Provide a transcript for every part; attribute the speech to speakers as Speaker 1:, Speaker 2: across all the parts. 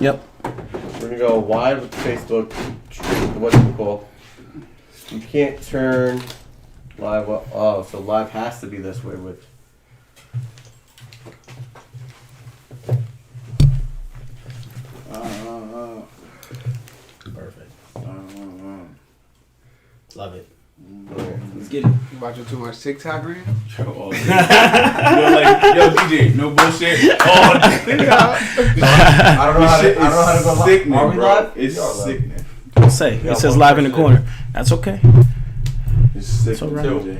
Speaker 1: Yep.
Speaker 2: We're gonna go wide with Facebook. What's it called? You can't turn live. Oh, so live has to be this way with.
Speaker 1: Perfect. Love it. Let's get it.
Speaker 3: You watching too much TikTok, Green?
Speaker 4: Yo, DJ, no bullshit.
Speaker 2: I don't know how to go live. Are we live?
Speaker 4: It's sickening.
Speaker 1: Don't say. It says live in the corner. That's okay.
Speaker 4: It's sickening.
Speaker 1: It's all right.
Speaker 4: DJ.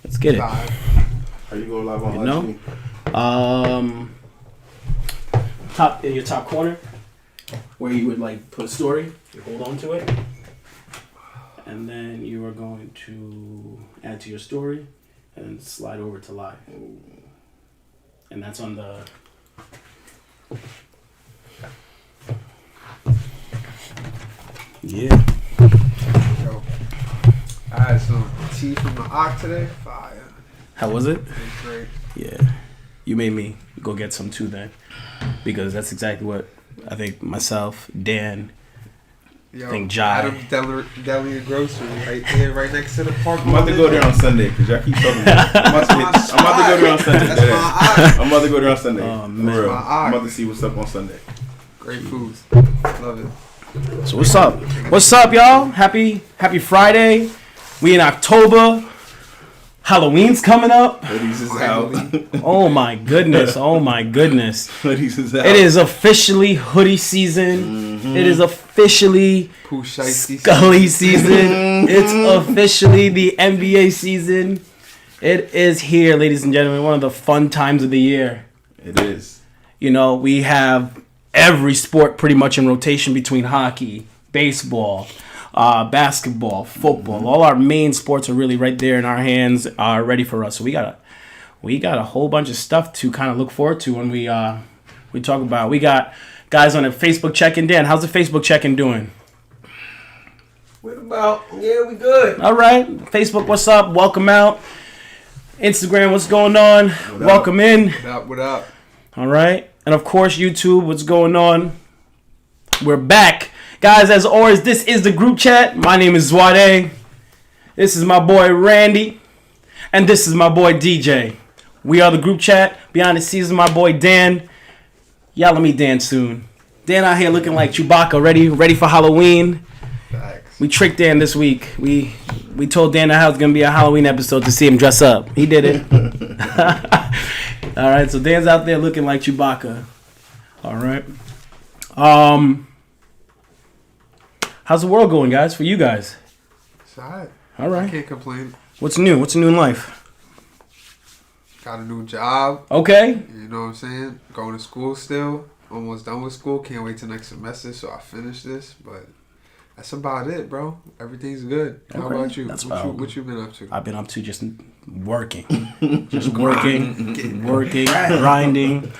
Speaker 1: Let's get it.
Speaker 4: How you go live on
Speaker 1: You
Speaker 4: live
Speaker 1: know? Top in your top corner, where you would like put a story, you hold on to it, and then you are going to add to your story, and then slide over to live, and that's on the. Yeah.
Speaker 3: Yo, I had some tea from the Ock today. Fire.
Speaker 1: How was it?
Speaker 3: It was great.
Speaker 1: Yeah. You made me go get some too then, because that's exactly what I think myself, Dan,
Speaker 3: Yo,
Speaker 1: I think Jai.
Speaker 3: Adam Deli and Grocery right there, right next to the park.
Speaker 4: I'm about to go there on Sunday because y'all keep talking about it. I'm about to go there on Sunday.
Speaker 3: That's my eye.
Speaker 4: I'm about to go there on Sunday.
Speaker 1: Oh,
Speaker 4: For
Speaker 1: man.
Speaker 4: real.
Speaker 3: My eye.
Speaker 4: I'm about to see what's up on Sunday.
Speaker 3: Great foods. Love it.
Speaker 1: So what's up? What's up, y'all? Happy Friday. We in October. Halloween's coming up.
Speaker 4: Hoodies is out.
Speaker 1: Oh my goodness. Oh my goodness.
Speaker 4: Hoodies is out.
Speaker 1: It is officially hoodie season.
Speaker 4: Mm-hmm.
Speaker 1: It is officially
Speaker 3: Pooh Shiesty.
Speaker 1: Scully season. It's officially the NBA season. It is here, ladies and gentlemen. One of the fun times of the year.
Speaker 4: It is.
Speaker 1: You know, we have every sport pretty much in rotation between hockey, baseball, basketball, football. All our main sports are really right there in our hands, ready for us. So we got a whole bunch of stuff to kind of look forward to when we talk about. We got guys on a Facebook check-in. Dan, how's the Facebook check-in doing?
Speaker 2: What about? Yeah, we good.
Speaker 1: All right, Facebook, what's up? Welcome out. Instagram, what's going on? Welcome in.
Speaker 3: What up?
Speaker 1: All right, and of course YouTube, what's going on? We're back. Guys, as always, this is the group chat. My name is Zwade. This is my boy Randy. And this is my boy DJ. We are the group chat. Behind the scenes, my boy Dan. Y'all let me dance soon. Dan out here looking like Chewbacca, ready for Halloween.
Speaker 3: Facts.
Speaker 1: We tricked Dan this week. We told Dan that it was going to be a Halloween episode to see him dress up. He did it. All right, so Dan's out there looking like Chewbacca. All right. How's the world going, guys, for you guys?
Speaker 3: It's alright.
Speaker 1: All
Speaker 3: I
Speaker 1: right.
Speaker 3: can't complain.
Speaker 1: What's new? What's new in life?
Speaker 3: Got a new job.
Speaker 1: Okay.
Speaker 3: You know what I'm saying? Going to school still. Almost done with school. Can't wait till next semester so I finish this. But that's about it, bro. Everything's good. How
Speaker 1: Okay.
Speaker 3: about you?
Speaker 1: That's
Speaker 3: What you been up to?
Speaker 1: I've been up to just working. working, grinding.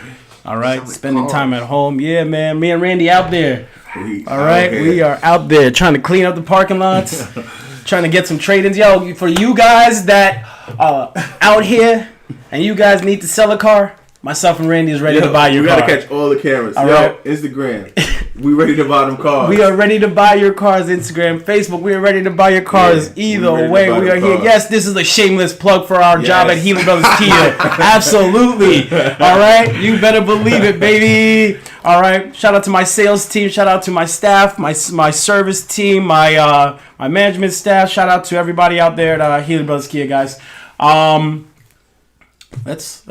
Speaker 1: All right.
Speaker 3: Sound like
Speaker 1: Spending
Speaker 3: cars.
Speaker 1: time at home. Yeah, man. Me and Randy out there.
Speaker 4: We
Speaker 1: All right. We are out there trying to clean up the parking lots. Trying to get some trade-ins. Yo, for you guys that out here and you guys need to sell a car, myself and Randy is ready to buy your car.
Speaker 4: We gotta catch all the cameras.
Speaker 1: All
Speaker 4: Yo,
Speaker 1: right.
Speaker 4: Instagram. We ready to buy them cars.
Speaker 1: We are ready to buy your cars. Instagram, Facebook. We are ready to buy your cars.
Speaker 4: Yeah,
Speaker 1: Either
Speaker 4: we're ready to
Speaker 1: way,
Speaker 4: buy
Speaker 1: we
Speaker 4: the
Speaker 1: are here.
Speaker 4: cars.
Speaker 1: Yes, this is a shameless plug for our job at
Speaker 4: Yes.
Speaker 1: Healing Brothers Kia. Absolutely. All right, you better believe it, baby. All right. Shout out to my sales team. Shout out to my staff, my service team, my management staff. Shout out to everybody out there at Healing Brothers Kia, guys. Let's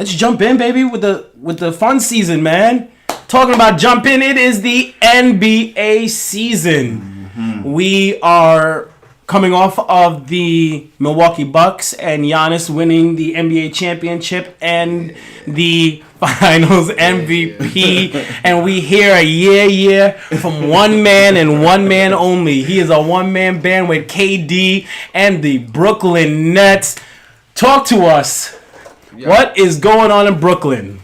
Speaker 1: jump in, baby, with the fun season, man. Talking about jump in, it is the NBA season. Mm-hmm. We are coming off of the Milwaukee Bucks and Giannis winning the NBA championship and the Finals MVP, and we hear a yeah from one man and one man only. He is a one-man band with KD and the Brooklyn Nets. Talk to us.
Speaker 3: Yeah.
Speaker 1: What is going on in Brooklyn?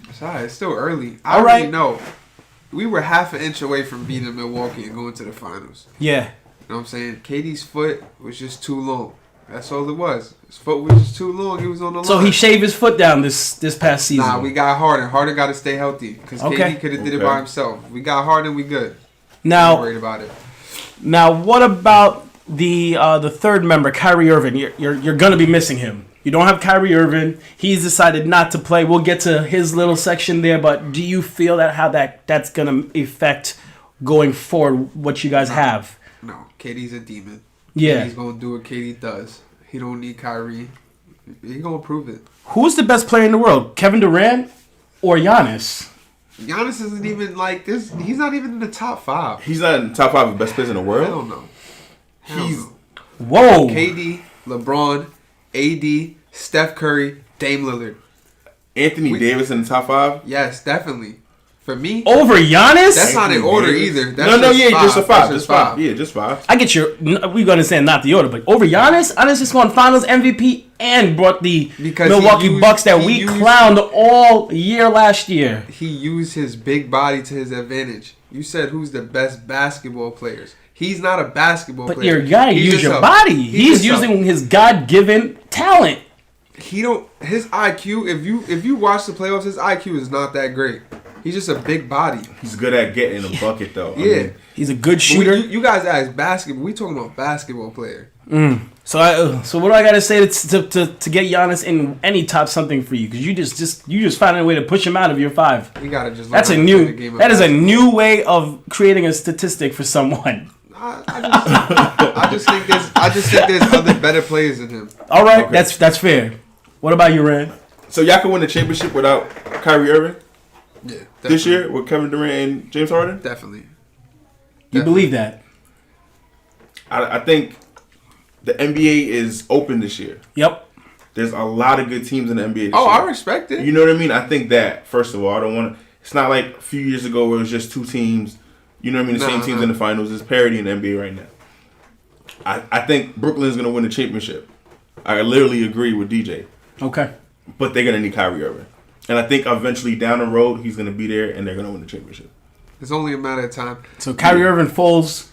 Speaker 3: It's alright. It's still early. I
Speaker 1: All right.
Speaker 3: already know. We were half an inch away from beating Milwaukee and going to the finals.
Speaker 1: Yeah.
Speaker 3: You know what I'm saying? KD's foot was just too long. That's all it was. His foot was just too long. He was on the line.
Speaker 1: So he shaved his foot down this past season.
Speaker 3: Nah, we got Harden. Harden got to stay healthy because KD could have did it by himself. We got Harden. We good.
Speaker 1: Now,
Speaker 3: I'm worried about it.
Speaker 1: Now, what about the third member, Kyrie Irving? You're gonna be missing him. You don't have Kyrie Irving. He's decided not to play. We'll get to his little section there, but do you feel that how that's gonna affect going forward what you guys have?
Speaker 3: No, KD's a demon.
Speaker 1: Yeah,
Speaker 3: he's gonna do what KD does. He don't need Kyrie. He gonna prove it.
Speaker 1: Who's the best player in the world, Kevin Durant or Giannis?
Speaker 3: Giannis isn't even like this. He's not even in the top 5.
Speaker 4: He's not in the top 5 of best players in the world.
Speaker 3: Hell no.
Speaker 4: He's
Speaker 1: whoa.
Speaker 3: KD, LeBron, AD, Steph Curry, Dame Lillard.
Speaker 4: Anthony Davis in the top 5.
Speaker 3: Yes, definitely. For me,
Speaker 1: over Giannis.
Speaker 3: That's not in order either. That's
Speaker 4: just a 5. Just 5. Yeah, just 5.
Speaker 1: I get your. We understand not the order, but over Giannis, Giannis just won Finals MVP and brought the Milwaukee Bucks that we clowned all year last year.
Speaker 3: He used his big body to his advantage. You said who's the best basketball players? He's not a basketball player.
Speaker 1: But you gotta use your body. He's using his God-given talent.
Speaker 3: He don't. His IQ. If you watch the playoffs, his IQ is not that great. He's just a big body.
Speaker 4: He's good at getting a bucket, though.
Speaker 3: Yeah.
Speaker 1: He's a good shooter.
Speaker 3: You guys ask basketball. We talking about basketball player.
Speaker 1: So what do I gotta say to get Giannis in any top something for you? Because you just found a way to push him out of your 5.
Speaker 3: You gotta just.
Speaker 1: That is a new way of creating a statistic for someone.
Speaker 3: I just think there's other better players than him.
Speaker 1: All right, okay. That's fair. What about you, Rand?
Speaker 4: So y'all can win the championship without Kyrie Irving?
Speaker 3: Yeah, definitely.
Speaker 4: This year with Kevin Durant and James Harden?
Speaker 3: Definitely.
Speaker 1: You believe that?
Speaker 4: I think the NBA is open this year.
Speaker 1: Yep.
Speaker 4: There's a lot of good teams in the NBA this year.
Speaker 3: I respect it.
Speaker 4: You know what I mean? I think that, first of all, I don't want to... It's not like a few years ago where it was just 2 teams. You know what I mean? The same teams in the finals. There's parity in the NBA right now. I think Brooklyn's going to win the championship. I literally agree with DJ.
Speaker 1: Okay.
Speaker 4: But they're going to need Kyrie Irving. And I think eventually down the road, he's going to be there and they're going to win the championship.
Speaker 3: It's only a matter of time.
Speaker 1: So Kyrie Irving falls,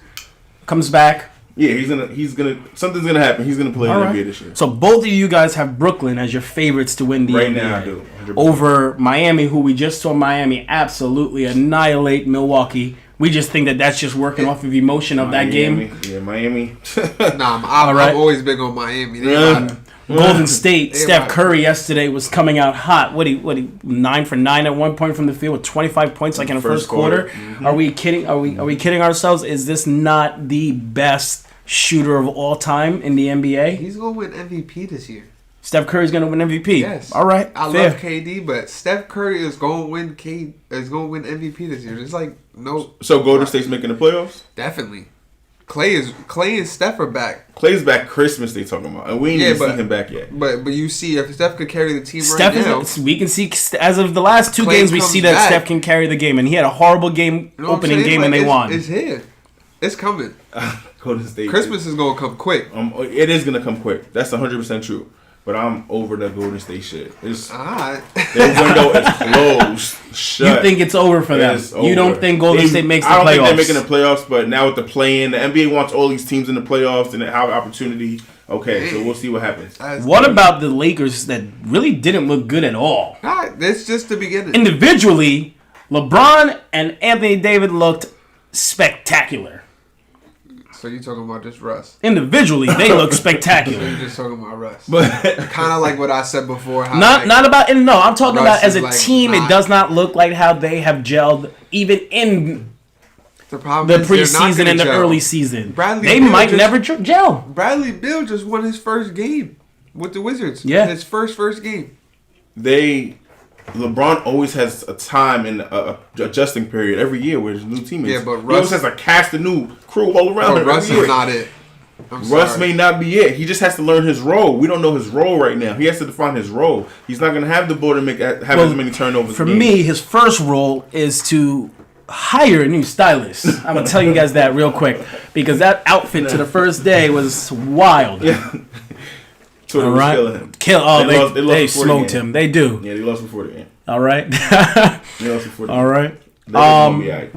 Speaker 1: comes back.
Speaker 4: Yeah, something's gonna happen. He's gonna play in the NBA this year.
Speaker 1: So both of you guys have Brooklyn as your favorites to win the NBA.
Speaker 4: Right now, I do. 100%.
Speaker 1: Over Miami, who we just saw Miami absolutely annihilate Milwaukee. We just think that's just working off of emotion of that game.
Speaker 4: Yeah, Miami.
Speaker 3: I'm always big on Miami.
Speaker 1: Golden State, Steph Curry yesterday was coming out hot. What he 9 for 9 at one point from the field with 25 points like in the first quarter. Mm-hmm. Are we kidding? Are we kidding ourselves? Is this not the best shooter of all time in the NBA?
Speaker 3: He's gonna win MVP this year.
Speaker 1: Steph Curry's gonna win MVP.
Speaker 3: Yes.
Speaker 1: All right.
Speaker 3: I love KD, but Steph Curry is gonna win MVP this year. There's like no.
Speaker 4: So Golden State's making the playoffs?
Speaker 3: Definitely. Clay and Steph are back.
Speaker 4: Clay's back Christmas they talking about. And we ain't even seen him back yet.
Speaker 3: But you see, if Steph could carry the team right now.
Speaker 1: We can see, as of the last 2 games, we see that Steph can carry the game. And he had a horrible opening game and they won.
Speaker 3: It's here. It's coming.
Speaker 4: Golden State.
Speaker 3: Christmas is going to come quick.
Speaker 4: It is going to come quick. That's 100% true. But I'm over that Golden State shit.
Speaker 3: Alright.
Speaker 4: Their window is closed. Shut.
Speaker 1: You think it's over for them? You don't think Golden State makes the playoffs?
Speaker 4: I don't think they're making the playoffs, but now with the play-in, the NBA wants all these teams in the playoffs and have opportunity. Okay, so we'll see what happens.
Speaker 1: What about the Lakers that really didn't look good at all?
Speaker 3: That's just the beginning.
Speaker 1: Individually, LeBron and Anthony Davis looked spectacular.
Speaker 3: So you talking about just Russ?
Speaker 1: Individually, they look spectacular.
Speaker 3: So you're just talking about Russ,
Speaker 4: but
Speaker 3: kind of like what I said before.
Speaker 1: I'm talking about as a team. It does not look like how they have gelled, even in the preseason and the early season. They might never gel.
Speaker 3: Bradley Beal just won his first game with the Wizards.
Speaker 1: Yeah,
Speaker 3: his first game.
Speaker 4: LeBron always has a time in a adjusting period every year with his new teammates.
Speaker 3: Yeah, but
Speaker 4: Russ has a cast of new crew all around him.
Speaker 3: Russ is not it.
Speaker 4: Russ may not be it. He just has to learn his role. We don't know his role right now. He has to define his role. He's not going to have the ball to have as many turnovers.
Speaker 1: For me, his first role is to hire a new stylist. I'm going to tell you guys that real quick because that outfit to the first day was wild.
Speaker 4: Yeah. Twitter was killing him.
Speaker 1: They smoked him. They do.
Speaker 4: Yeah, they lost before the game.
Speaker 1: All right.
Speaker 4: They lost before the game.
Speaker 1: All right.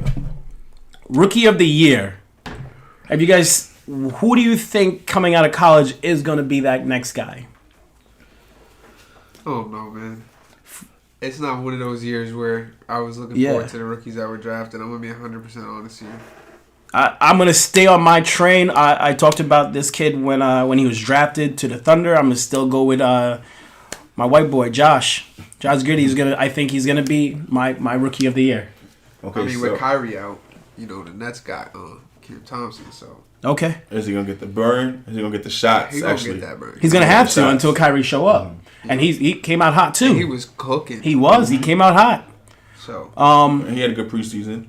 Speaker 1: Rookie of the year. Have you guys who do you think coming out of college is going to be that next guy?
Speaker 3: Oh no, man. It's not one of those years where I was looking forward to the rookies that were drafted. I'm gonna be 100% honest here.
Speaker 1: I'm gonna stay on my train. I talked about this kid when he was drafted to the Thunder. I'm gonna still go with my white boy Josh. Josh Giddey I think he's gonna be my rookie of the year.
Speaker 3: Okay, with Kyrie out, the Nets got Cam Thompson. So
Speaker 1: okay,
Speaker 4: is he gonna get the burn? Is he gonna get the shots?
Speaker 3: He's gonna get that burn.
Speaker 1: He's gonna have to until Kyrie show up. And he came out hot too.
Speaker 3: And he was cooking.
Speaker 1: He was. He came out hot.
Speaker 3: So
Speaker 4: he had a good preseason.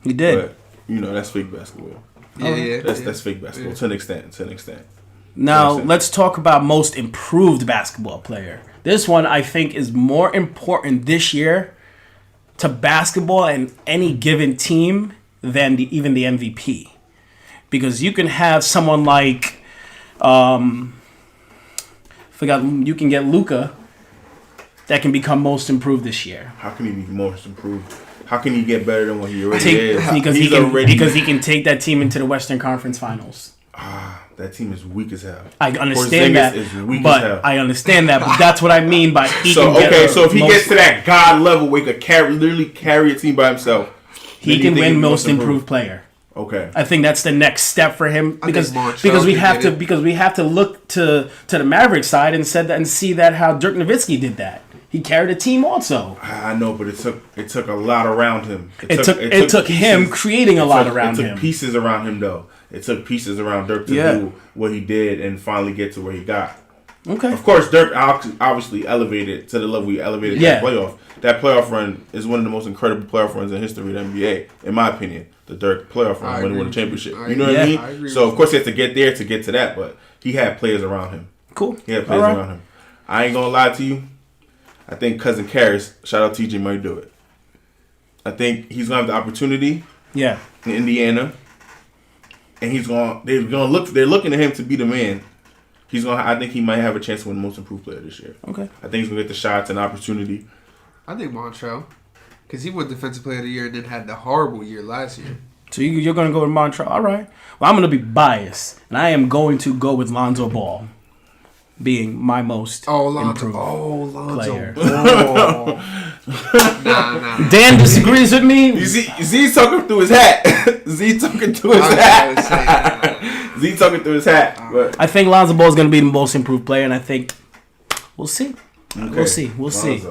Speaker 1: He did.
Speaker 4: But that's fake basketball.
Speaker 3: Yeah.
Speaker 4: That's fake basketball to an extent.
Speaker 1: Now let's talk about most improved basketball player. This one I think is more important this year to basketball and any given team than even the MVP, because you can have someone like. You can get Luka that can become most improved this year.
Speaker 4: How can he be most improved? How can he get better than what he already is?
Speaker 1: Because he can take that team into the Western Conference Finals.
Speaker 4: That team is weak as hell.
Speaker 1: I understand that,
Speaker 4: is weak
Speaker 1: but
Speaker 4: as hell.
Speaker 1: I understand that. But that's what I mean by
Speaker 4: so if he gets to that god level where he could literally carry a team by himself,
Speaker 1: he can win most improved player.
Speaker 4: Okay,
Speaker 1: I think that's the next step for him because we have to look to the Mavericks side and see that how Dirk Nowitzki did that. He carried a team also.
Speaker 4: I know, but it took a lot around him.
Speaker 1: It took him creating a lot around him.
Speaker 4: It took pieces around him though. It took pieces around Dirk to do what he did and finally get to where he got.
Speaker 1: Okay.
Speaker 4: Of course, Dirk obviously elevated to the level he elevated that playoff. That playoff run is one of the most incredible playoff runs in history of the NBA, in my opinion. The Dirk playoff run when he won the championship. You know what I mean? So, of course, he had to get there to get to that, but he had players around him.
Speaker 1: Cool.
Speaker 4: He had players around him. I ain't going to lie to you. I think Cousin Karras, shout out TJ, might do it. I think he's going to have the opportunity in Indiana. And they're looking at him to be the man. I think he might have a chance to win Most Improved Player this year.
Speaker 1: Okay.
Speaker 4: I think he's gonna get the shots and opportunity.
Speaker 3: I think Montrell, because he won Defensive Player of the Year and then had the horrible year last year.
Speaker 1: So you're gonna go with Montrell? All right. Well, I'm gonna be biased, and I am going to go with Lonzo Ball, being my most improved player. Nah. Dan disagrees with me.
Speaker 4: Z talking through his hat. Z talking through his hat. But
Speaker 1: I think Lonzo Ball is going to be the most improved player, and I think we'll see. Okay. We'll see.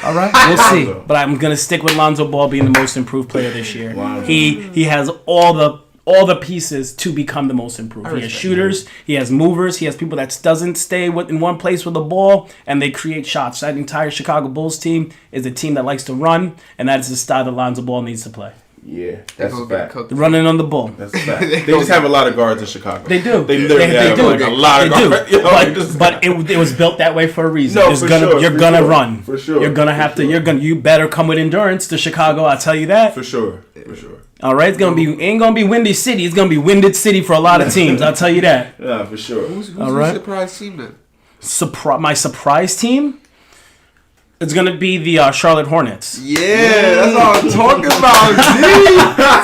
Speaker 1: All right, we'll see. But I'm going to stick with Lonzo Ball being the most improved player this year. He has all the pieces to become the most improved. He has shooters, he has movers, he has people that doesn't stay in one place with the ball, and they create shots. That entire Chicago Bulls team is a team that likes to run, and that is the style that Lonzo Ball needs to play.
Speaker 4: Yeah, that's a fact.
Speaker 1: Running on the ball.
Speaker 4: That's a fact. They just have a lot of guards in Chicago.
Speaker 1: They do.
Speaker 4: They literally have a lot of guards.
Speaker 1: But it was built that way for a reason.
Speaker 4: No,
Speaker 1: you're gonna run.
Speaker 4: For sure.
Speaker 1: You're gonna have to. You better come with endurance to Chicago. I'll tell you that.
Speaker 4: For sure.
Speaker 1: All right, ain't gonna be Windy City. It's gonna be Winded City for a lot of teams. I'll tell you that.
Speaker 4: Yeah, for sure.
Speaker 3: Who's your surprise team then?
Speaker 1: My surprise team? It's gonna be the Charlotte Hornets.
Speaker 3: Yeah, that's all I'm talking about.
Speaker 1: It's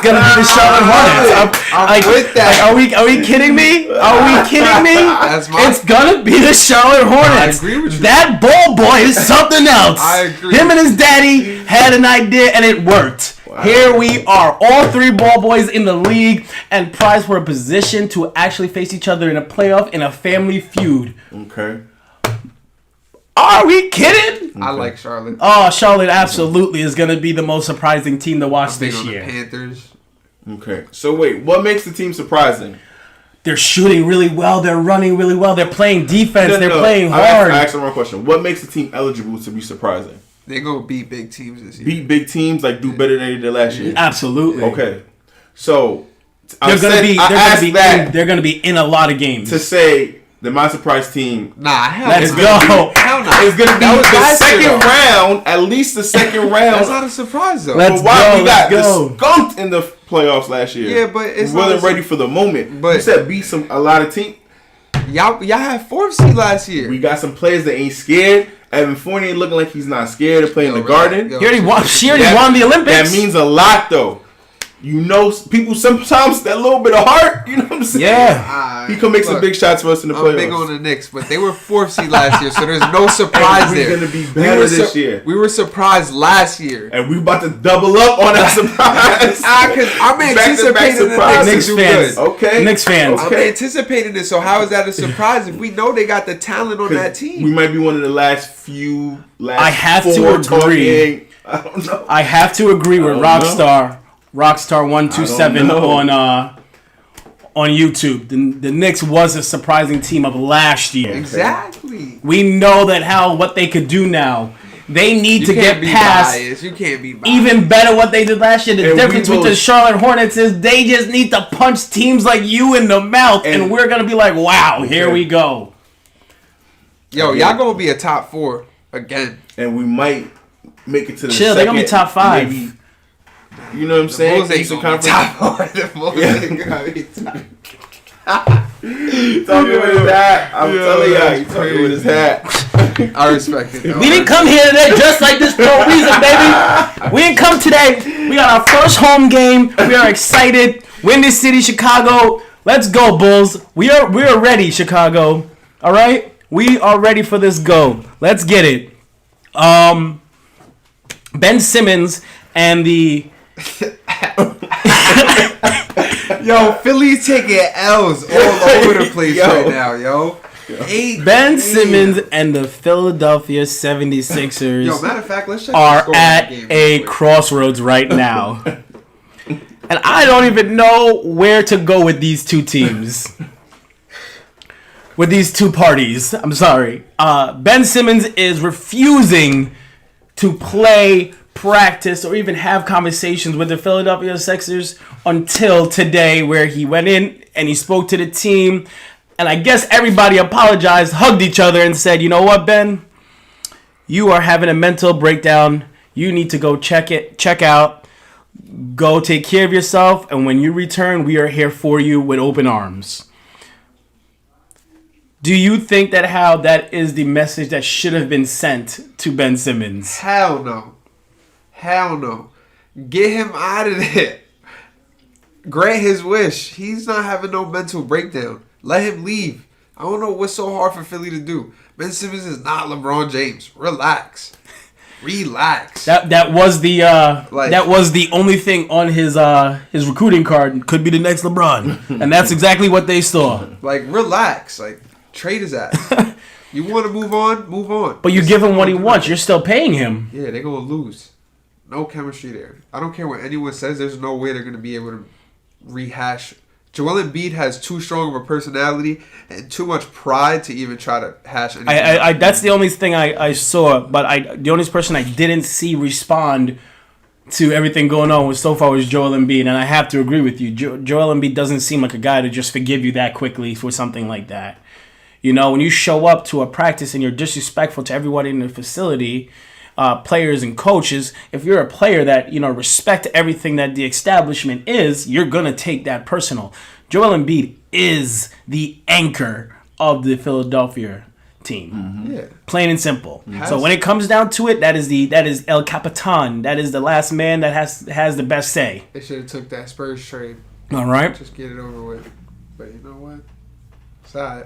Speaker 1: gonna be the Charlotte Hornets.
Speaker 3: I'm with that.
Speaker 1: Are we kidding me? It's gonna be the Charlotte Hornets.
Speaker 3: I agree with you.
Speaker 1: That ball boy is something else.
Speaker 3: I agree.
Speaker 1: Him and his daddy had an idea and it worked. Wow. Here we are, all three ball boys in the league and prized for a position to actually face each other in a playoff in a family feud.
Speaker 4: Okay.
Speaker 1: Are we kidding?
Speaker 3: Okay. I like Charlotte.
Speaker 1: Oh, Charlotte absolutely is going to be the most surprising team to watch this year.
Speaker 3: The Panthers.
Speaker 4: Okay. So wait, what makes the team surprising?
Speaker 1: They're shooting really well. They're running really well. They're playing defense. They're playing hard.
Speaker 4: I asked the wrong question. What makes the team eligible to be surprising?
Speaker 3: They're going to beat big teams this year.
Speaker 4: Beat big teams, like do better than they did last year?
Speaker 1: Absolutely.
Speaker 4: Okay. So
Speaker 1: they're going to be in a lot of games.
Speaker 4: To say that my surprise team,
Speaker 1: let's go.
Speaker 3: Hell no.
Speaker 4: It's going to be the second round, at least the second round.
Speaker 3: That's not a surprise though.
Speaker 1: Let's
Speaker 4: we got skunked in the playoffs last year.
Speaker 3: Yeah, but it's
Speaker 4: wasn't ready for the moment.
Speaker 3: But
Speaker 4: you said beat a lot of teams.
Speaker 3: Y'all had 4th seed last year.
Speaker 4: We got some players that ain't scared. Evan Fournier looking like he's not scared to play in the Garden.
Speaker 1: She already won the Olympics.
Speaker 4: That means a lot though. You know, people sometimes that little bit of heart. You know what I'm saying?
Speaker 1: Yeah.
Speaker 4: He can make some big shots for us in the playoffs.
Speaker 3: I'm big on the Knicks, but they were 4th seed last year, so there's no surprise there.
Speaker 4: We're gonna be better this year.
Speaker 3: We were surprised last year,
Speaker 4: and we about to double up on that surprise.
Speaker 3: Because I'm anticipating the Knicks to do good.
Speaker 4: Okay,
Speaker 1: Knicks fans.
Speaker 3: I'm anticipating this. So how is that a surprise if we know they got the talent on that team?
Speaker 4: We might be one of the last
Speaker 1: I have to agree.
Speaker 4: Talking. I don't know.
Speaker 1: I have to agree with Rockstar127 on YouTube. The Knicks was a surprising team of last year.
Speaker 3: Exactly.
Speaker 1: We know what they could do now. They need to get past.
Speaker 3: You can't be biased.
Speaker 1: Even better what they did last year. The difference with the Charlotte Hornets is they just need to punch teams like you in the mouth, and we're gonna be like, wow, here we go.
Speaker 3: Yo, y'all gonna be a top 4 again,
Speaker 4: and we might make it to the
Speaker 1: chill. They're gonna be top 5.
Speaker 4: Maybe, you know what I'm saying?
Speaker 3: Bulls ain't gonna be top 4. The Bulls ain't gonna be top.
Speaker 4: Talking with his hat. I'm telling y'all, he's talking with his hat.
Speaker 3: I respect it.
Speaker 1: We didn't come here today just like this for a reason, baby. We didn't come today. We got our first home game. We are excited. Windy City, Chicago. Let's go, Bulls. We are ready, Chicago. All right? We are ready for this go. Let's get it. Ben Simmons and the
Speaker 3: Yo, Philly's taking L's all over the place right now, yo.
Speaker 1: Ben Simmons and the Philadelphia 76ers
Speaker 3: Yo, matter of fact, let's check
Speaker 1: are at a crossroads right now. And I don't even know where to go with these two teams. With these two parties. I'm sorry. Ben Simmons is refusing to play, practice, or even have conversations with the Philadelphia Sixers until today, where he went in and he spoke to the team. And I guess everybody apologized, hugged each other, and said, you know what, Ben? You are having a mental breakdown. You need to go check out. Go take care of yourself. And when you return, we are here for you with open arms. Do you think that is the message that should have been sent to Ben Simmons?
Speaker 3: Hell no. Hell no. Get him out of there. Grant his wish. He's not having no mental breakdown. Let him leave. I don't know what's so hard for Philly to do. Ben Simmons is not LeBron James. Relax.
Speaker 1: That was the only thing on his recruiting card. Could be the next LeBron, and that's exactly what they saw.
Speaker 3: Like, relax. Like, trade his ass. You want to move on? Move on.
Speaker 1: But you give him what he wants. You're still paying him.
Speaker 3: Yeah, they're gonna lose. No chemistry there. I don't care what anyone says. There's no way they're gonna be able to rehash. Joel Embiid has too strong of a personality and too much pride to even try to hash anything.
Speaker 1: That's the only thing I saw, but the only person I didn't see respond to everything going on so far was Joel Embiid, and I have to agree with you. Joel Embiid doesn't seem like a guy to just forgive you that quickly for something like that. You know, when you show up to a practice and you're disrespectful to everybody in the facility, players and coaches, if you're a player that, you know, respect everything that the establishment is, you're going to take that personal. Joel Embiid is the anchor of the Philadelphia team.
Speaker 3: Mm-hmm. Yeah.
Speaker 1: Plain and simple. So when it comes down to it, that is El Capitan. That is the last man that has the best say.
Speaker 3: They should have took that Spurs trade.
Speaker 1: All right.
Speaker 3: Just get it over with. But you know what? It's all right.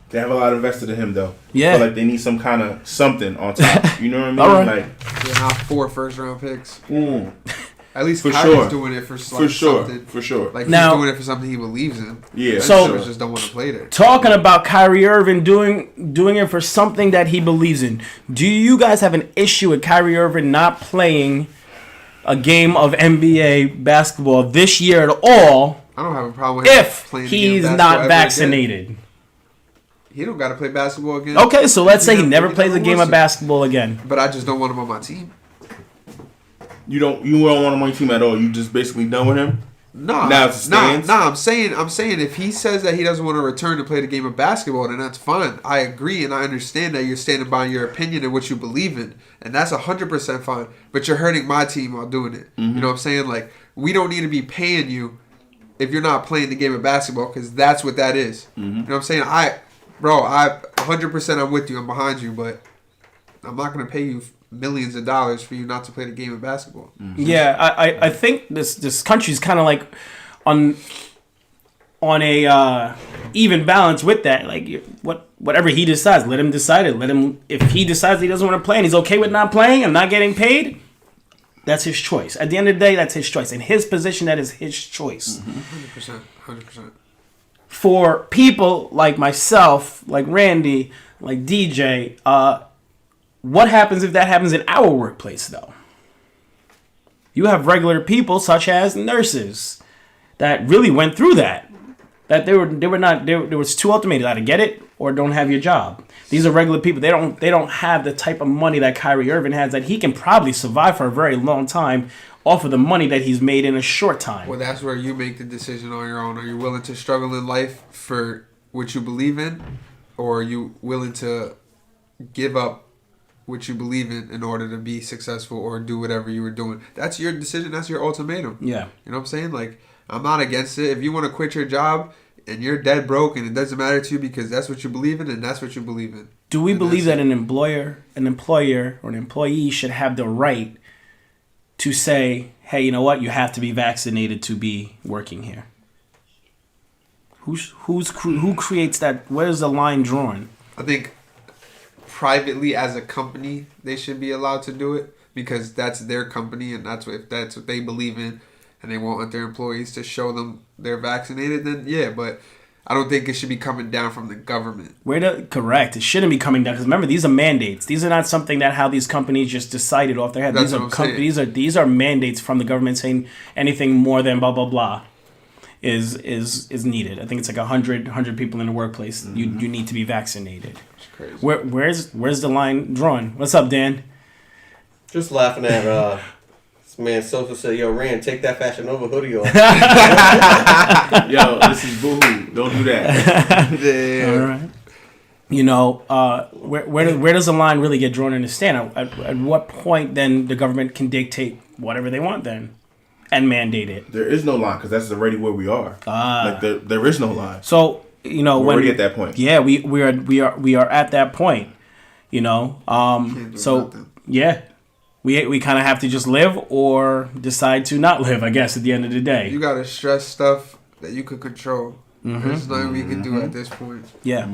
Speaker 4: They have a lot invested in him, though.
Speaker 1: Yeah.
Speaker 4: I feel like they need some kind of something on top. You know what I mean?
Speaker 1: All right.
Speaker 4: Like,
Speaker 3: they're not 4 first-round picks.
Speaker 4: At
Speaker 3: least
Speaker 4: for
Speaker 3: Kyrie's
Speaker 4: sure.
Speaker 3: doing it for
Speaker 4: sure.
Speaker 3: something.
Speaker 4: For sure.
Speaker 3: Like,
Speaker 1: now,
Speaker 3: he's doing it for something he believes in.
Speaker 4: Yeah.
Speaker 1: So
Speaker 3: just don't want to play there.
Speaker 1: Talking about Kyrie Irving doing it for something that he believes in. Do you guys have an issue with Kyrie Irving not playing a game of NBA basketball this year at all?
Speaker 3: I don't have a problem with him
Speaker 1: If
Speaker 3: playing
Speaker 1: he's
Speaker 3: basketball
Speaker 1: not
Speaker 3: ever
Speaker 1: vaccinated.
Speaker 3: Again. He don't got to play basketball again.
Speaker 1: Okay, so let's say he never plays a game
Speaker 3: wants
Speaker 1: of
Speaker 3: to.
Speaker 1: basketball again.
Speaker 3: But I just don't want him on my team.
Speaker 4: You don't want him on your team at all. You just basically done with him?
Speaker 3: No,
Speaker 4: Now it's a stance?
Speaker 3: I'm saying if he says that he doesn't want to return to play the game of basketball, then that's fine. I agree and I understand that you're standing by your opinion and what you believe in, and that's 100% fine. But you're hurting my team while doing it.
Speaker 4: Mm-hmm.
Speaker 3: You know what I'm saying? Like, we don't need to be paying you if you're not playing the game of basketball, because that's what that is.
Speaker 4: Mm-hmm.
Speaker 3: You know what I'm saying? I 100% I'm with you. I'm behind you, but I'm not gonna pay you millions of dollars for you not to play the game of basketball.
Speaker 1: Yeah, I think this country's kind of like on a even balance with that. Like whatever he decides, let him decide it. Let him, if he decides he doesn't want to play and he's okay with not playing and not getting paid, that's his choice. At the end of the day, that's his choice. In his position, that is his choice.
Speaker 3: 100%.
Speaker 1: For people like myself, like Randy, like DJ, what happens if that happens in our workplace, though? You have regular people, such as nurses, that really went through that. That there was two ultimatums: either get it or don't have your job. These are regular people. They don't have the type of money that Kyrie Irving has, that he can probably survive for a very long time off of the money that he's made in a short time.
Speaker 3: Well, that's where you make the decision on your own. Are you willing to struggle in life for what you believe in, or are you willing to give up what you believe in order to be successful or do whatever you were doing? That's your decision. That's your ultimatum.
Speaker 1: Yeah.
Speaker 3: You know what I'm saying? Like, I'm not against it. If you want to quit your job and you're dead broke and it doesn't matter to you because that's what you believe in and that's what you believe in.
Speaker 1: Do we believe that an employer, or an employee should have the right to say, hey, you know what? You have to be vaccinated to be working here? Who creates that? Where is the line drawn?
Speaker 3: I think privately as a company, they should be allowed to do it because that's their company and if that's what they believe in and they want their employees to show them they're vaccinated, then yeah, but I don't think it should be coming down from the government.
Speaker 1: Correct. It shouldn't be coming down because remember, these are mandates. These are not something that how these companies just decided off their head.
Speaker 3: That's what I'm saying.
Speaker 1: These are mandates from the government saying anything more than blah blah blah is needed. I think it's like 100 people in the workplace. Mm-hmm. You need to be vaccinated.
Speaker 3: It's crazy.
Speaker 1: Where's the line drawn? What's up, Dan?
Speaker 2: Just laughing at this man. Social said, "Yo, Rand, take that Fashion Nova hoodie off."
Speaker 4: Yo, this is boohoo. Don't do that.
Speaker 3: Yeah.
Speaker 1: All right. You know, where does the line really get drawn in the stand? At what point then the government can dictate whatever they want then? And mandate it.
Speaker 4: There is no line because that's already where we are. Like there is no line.
Speaker 1: So you know
Speaker 4: we're already at that point.
Speaker 1: Yeah, we are at that point. You know, so
Speaker 3: nothing.
Speaker 1: Yeah, we kind of have to just live or decide to not live. I guess at the end of the day,
Speaker 3: you gotta stress stuff that you could control. Mm-hmm. There's nothing we can do at this point.
Speaker 1: Yeah,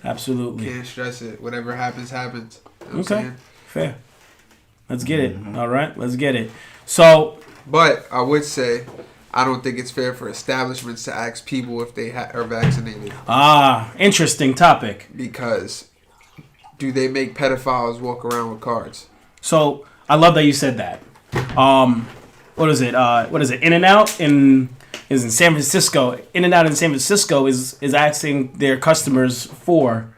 Speaker 1: absolutely.
Speaker 3: Can't stress it. Whatever happens, happens. You know what
Speaker 1: Okay,
Speaker 3: I'm saying?
Speaker 1: fair. Let's get it. All right, let's get it. So.
Speaker 3: But I would say, I don't think it's fair for establishments to ask people if they are vaccinated.
Speaker 1: Interesting topic.
Speaker 3: Because do they make pedophiles walk around with cards?
Speaker 1: So I love that you said that. What is it? In-N-Out is in San Francisco. In-N-Out in San Francisco is asking their customers for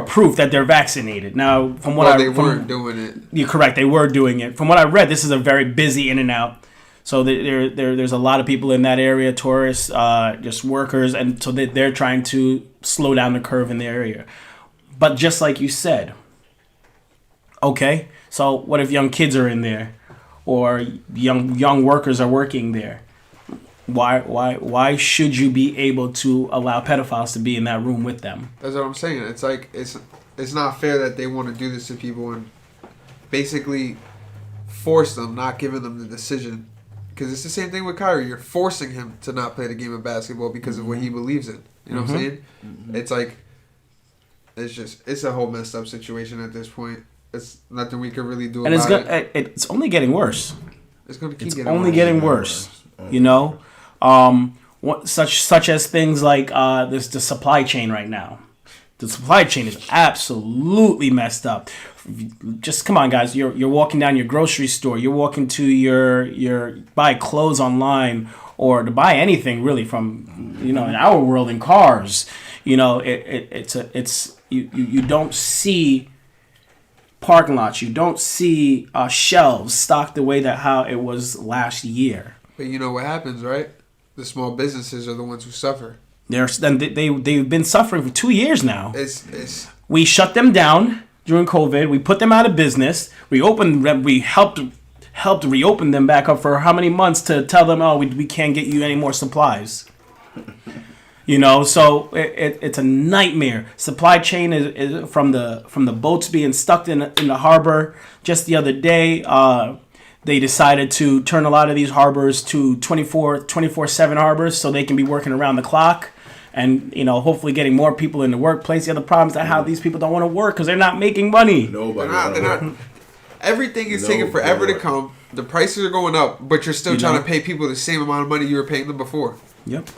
Speaker 1: proof that they're vaccinated. Now, from what
Speaker 3: they weren't doing it.
Speaker 1: You're correct. They were doing it. From what I read, this is a very busy In-N-Out. So there's a lot of people in that area, tourists, just workers, and so they're trying to slow down the curve in the area. But just like you said, okay, so what if young kids are in there, or young workers are working there? Why should you be able to allow pedophiles to be in that room with them?
Speaker 3: That's what I'm saying. It's like it's not fair that they want to do this to people and basically force them, not giving them the decision. Because it's the same thing with Kyrie. You're forcing him to not play the game of basketball because of what he believes in. You know what I'm saying? Mm-hmm. It's like it's a whole messed up situation at this point. It's nothing we can really do about it.
Speaker 1: It's only getting worse.
Speaker 3: It's going to keep
Speaker 1: getting worse. You know? Such as things like the supply chain right now. The supply chain is absolutely messed up. Just come on, guys. You're walking down your grocery store. You're walking to your buy clothes online or to buy anything really from in our world in cars. You know, you don't see parking lots. You don't see shelves stocked the way that how it was last year.
Speaker 3: But you know what happens, right? The small businesses are the ones who suffer.
Speaker 1: They've been suffering for 2 years now.
Speaker 3: We
Speaker 1: shut them down during COVID. We put them out of business. We helped reopen them back up for how many months to tell them, oh, we can't get you any more supplies. You know, so it's a nightmare. Supply chain is from the boats being stuck in the harbor. Just the other day, they decided to turn a lot of these harbors to 24/7 harbors so they can be working around the clock. And, you know, hopefully getting more people in the workplace. The other problem is that how these people don't want to work because they're not making money.
Speaker 4: Nobody.
Speaker 3: They're not. Everything is taking forever to come. The prices are going up, but you're still trying to pay people the same amount of money you were paying them before.
Speaker 1: Yep.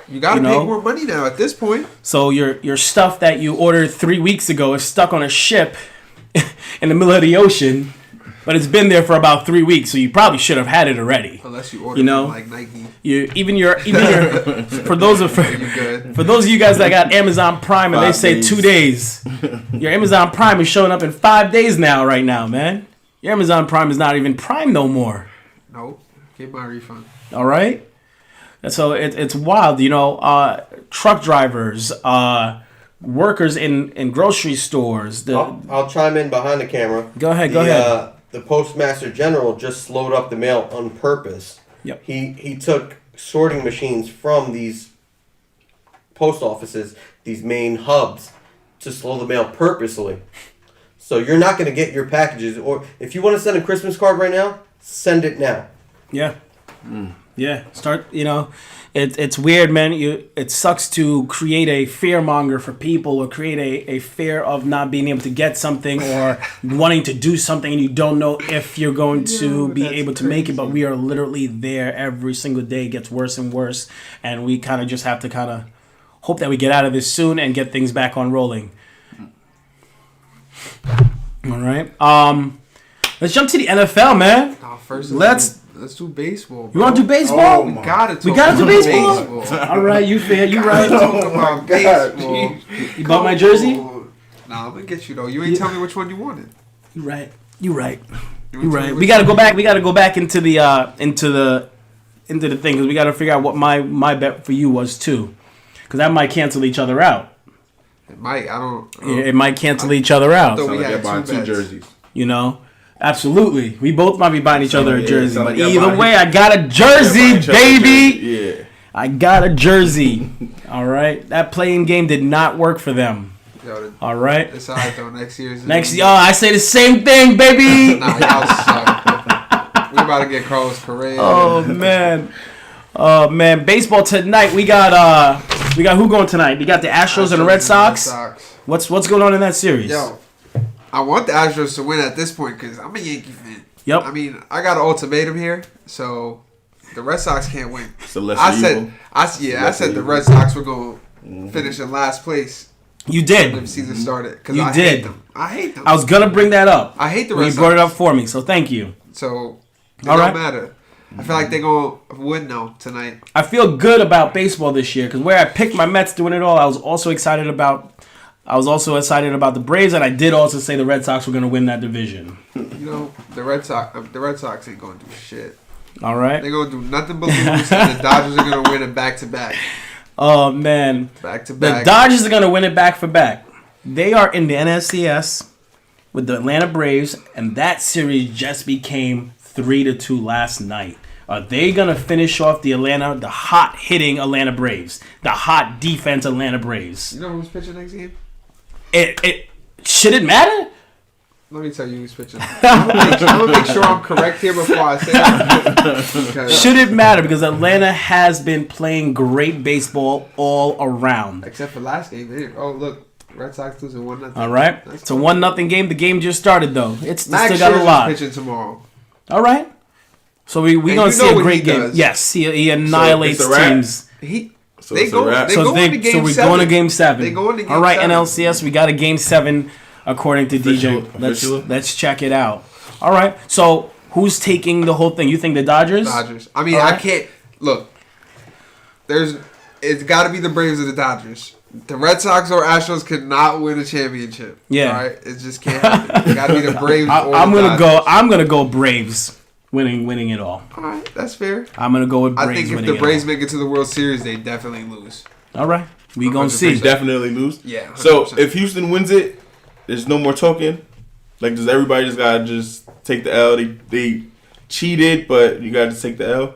Speaker 3: You got to pay more money now at this point.
Speaker 1: So your stuff that you ordered 3 weeks ago is stuck on a ship in the middle of the ocean, but it's been there for about 3 weeks, so you probably should have had it already.
Speaker 3: Unless you ordered from like Nike.
Speaker 1: Even your for those of you guys that got Amazon Prime and they say 2 days, your Amazon Prime is showing up in 5 days now. Right now, man, your Amazon Prime is not even Prime no more.
Speaker 3: Nope, get my refund.
Speaker 1: All right. So it's wild, you know. Truck drivers, workers in grocery stores.
Speaker 2: I'll chime in behind the camera.
Speaker 1: Go ahead.
Speaker 2: The Postmaster General just slowed up the mail on purpose.
Speaker 1: Yep.
Speaker 2: He took sorting machines from these post offices, these main hubs, to slow the mail purposely. So you're not going to get your packages, or if you want to send a Christmas card right now, send it now.
Speaker 1: Yeah. Yeah, start. You know, it's weird, man. It sucks to create a fearmonger for people, or create a fear of not being able to get something, or wanting to do something, and you don't know if you're going to be able to make it. But we are literally there every single day. It gets worse and worse, and we kind of just have to hope that we get out of this soon and get things back on rolling. All right. Let's jump to the NFL, man.
Speaker 3: First, let's do baseball. Bro.
Speaker 1: You want to do baseball?
Speaker 3: We gotta
Speaker 1: do baseball. All right, you fair. You right.
Speaker 3: Talk about baseball.
Speaker 1: You bought my jersey?
Speaker 3: Nah, I'm gonna get you though. You ain't tell me which one you wanted.
Speaker 1: You right. We gotta go back. We gotta go back into the thing because we gotta figure out what my bet for you was too, because that might cancel each other out.
Speaker 3: It might. I don't.
Speaker 1: It might cancel each other out.
Speaker 3: So we
Speaker 4: had two
Speaker 3: jerseys.
Speaker 1: You know. Absolutely. We both might be buying each other a jersey. But
Speaker 4: like
Speaker 1: either way, I got a jersey, baby.
Speaker 4: Yeah.
Speaker 1: I got a jersey. All right. That playing game did not work for them. All right.
Speaker 3: It's all right, though. Next year.
Speaker 1: I say the same thing, baby.
Speaker 3: Nah, y'all suck. We about to get Carlos Correa.
Speaker 1: Oh, man. Baseball tonight. We got who going tonight? We got the Astros and the Red Sox. What's going on in that series?
Speaker 3: Yo. I want the Astros to win at this point because I'm a Yankee fan.
Speaker 1: Yep.
Speaker 3: I mean, I got an ultimatum here, so the Red Sox can't win.
Speaker 4: I
Speaker 3: said the Red Sox were going to finish in last place.
Speaker 1: You did.
Speaker 3: When the season started. Because
Speaker 1: You did.
Speaker 3: I hate them.
Speaker 1: I was going to bring that up.
Speaker 3: I hate the Red Sox.
Speaker 1: You brought it up for me, so thank you.
Speaker 3: So, it don't matter. I feel like they're going to win, though, tonight.
Speaker 1: I feel good about baseball this year because where I picked my Mets doing it all, I was also excited about the Braves, and I did also say the Red Sox were going to win that division.
Speaker 3: You know, the Red Sox ain't going to do shit.
Speaker 1: All right.
Speaker 3: They're going to do nothing but lose, and the Dodgers are going to win it back-to-back.
Speaker 1: Oh, man.
Speaker 3: Back-to-back.
Speaker 1: The Dodgers are going to win it back-for-back. They are in the NLCS with the Atlanta Braves, and that series just became 3-2 last night. Are they going to finish off the hot-hitting Atlanta Braves? The hot defense Atlanta Braves.
Speaker 3: You know who's pitching next game?
Speaker 1: Should it matter?
Speaker 3: Let me tell you who's pitching. I'm gonna make sure I'm correct here before I say that.
Speaker 1: Should it matter? Because Atlanta has been playing great baseball all around.
Speaker 3: Except for last game. Oh, look. Red Sox losing 1-0.
Speaker 1: All right. It's a 1-0 game. The game just started, though. It's still got a
Speaker 3: Max
Speaker 1: lot.
Speaker 3: pitching tomorw.
Speaker 1: All right. So we're going to see a great game.
Speaker 3: Does.
Speaker 1: Yes. He annihilates teams.
Speaker 3: We're going to
Speaker 1: game 7.
Speaker 3: They going to game 7.
Speaker 1: All right, NLCS, we got a game 7 according to DJ. Let's check it out. All right. So who's taking the whole thing? You think the Dodgers?
Speaker 3: Dodgers. I mean, I can't look. It's got to be the Braves or the Dodgers. The Red Sox or Astros cannot win a championship.
Speaker 1: Yeah.
Speaker 3: All right. It just can't happen. It got to be the Braves.
Speaker 1: I'm gonna go Braves. Winning it all.
Speaker 3: All right, that's fair.
Speaker 1: I'm gonna go with Braves.
Speaker 3: I think if the Braves make it to the World Series, they definitely lose.
Speaker 1: All right, we gonna see.
Speaker 4: Definitely lose.
Speaker 3: Yeah. 100%.
Speaker 4: So if Houston wins it, there's no more talking. Like, does everybody just gotta just take the L? They cheated, but you gotta just take the L.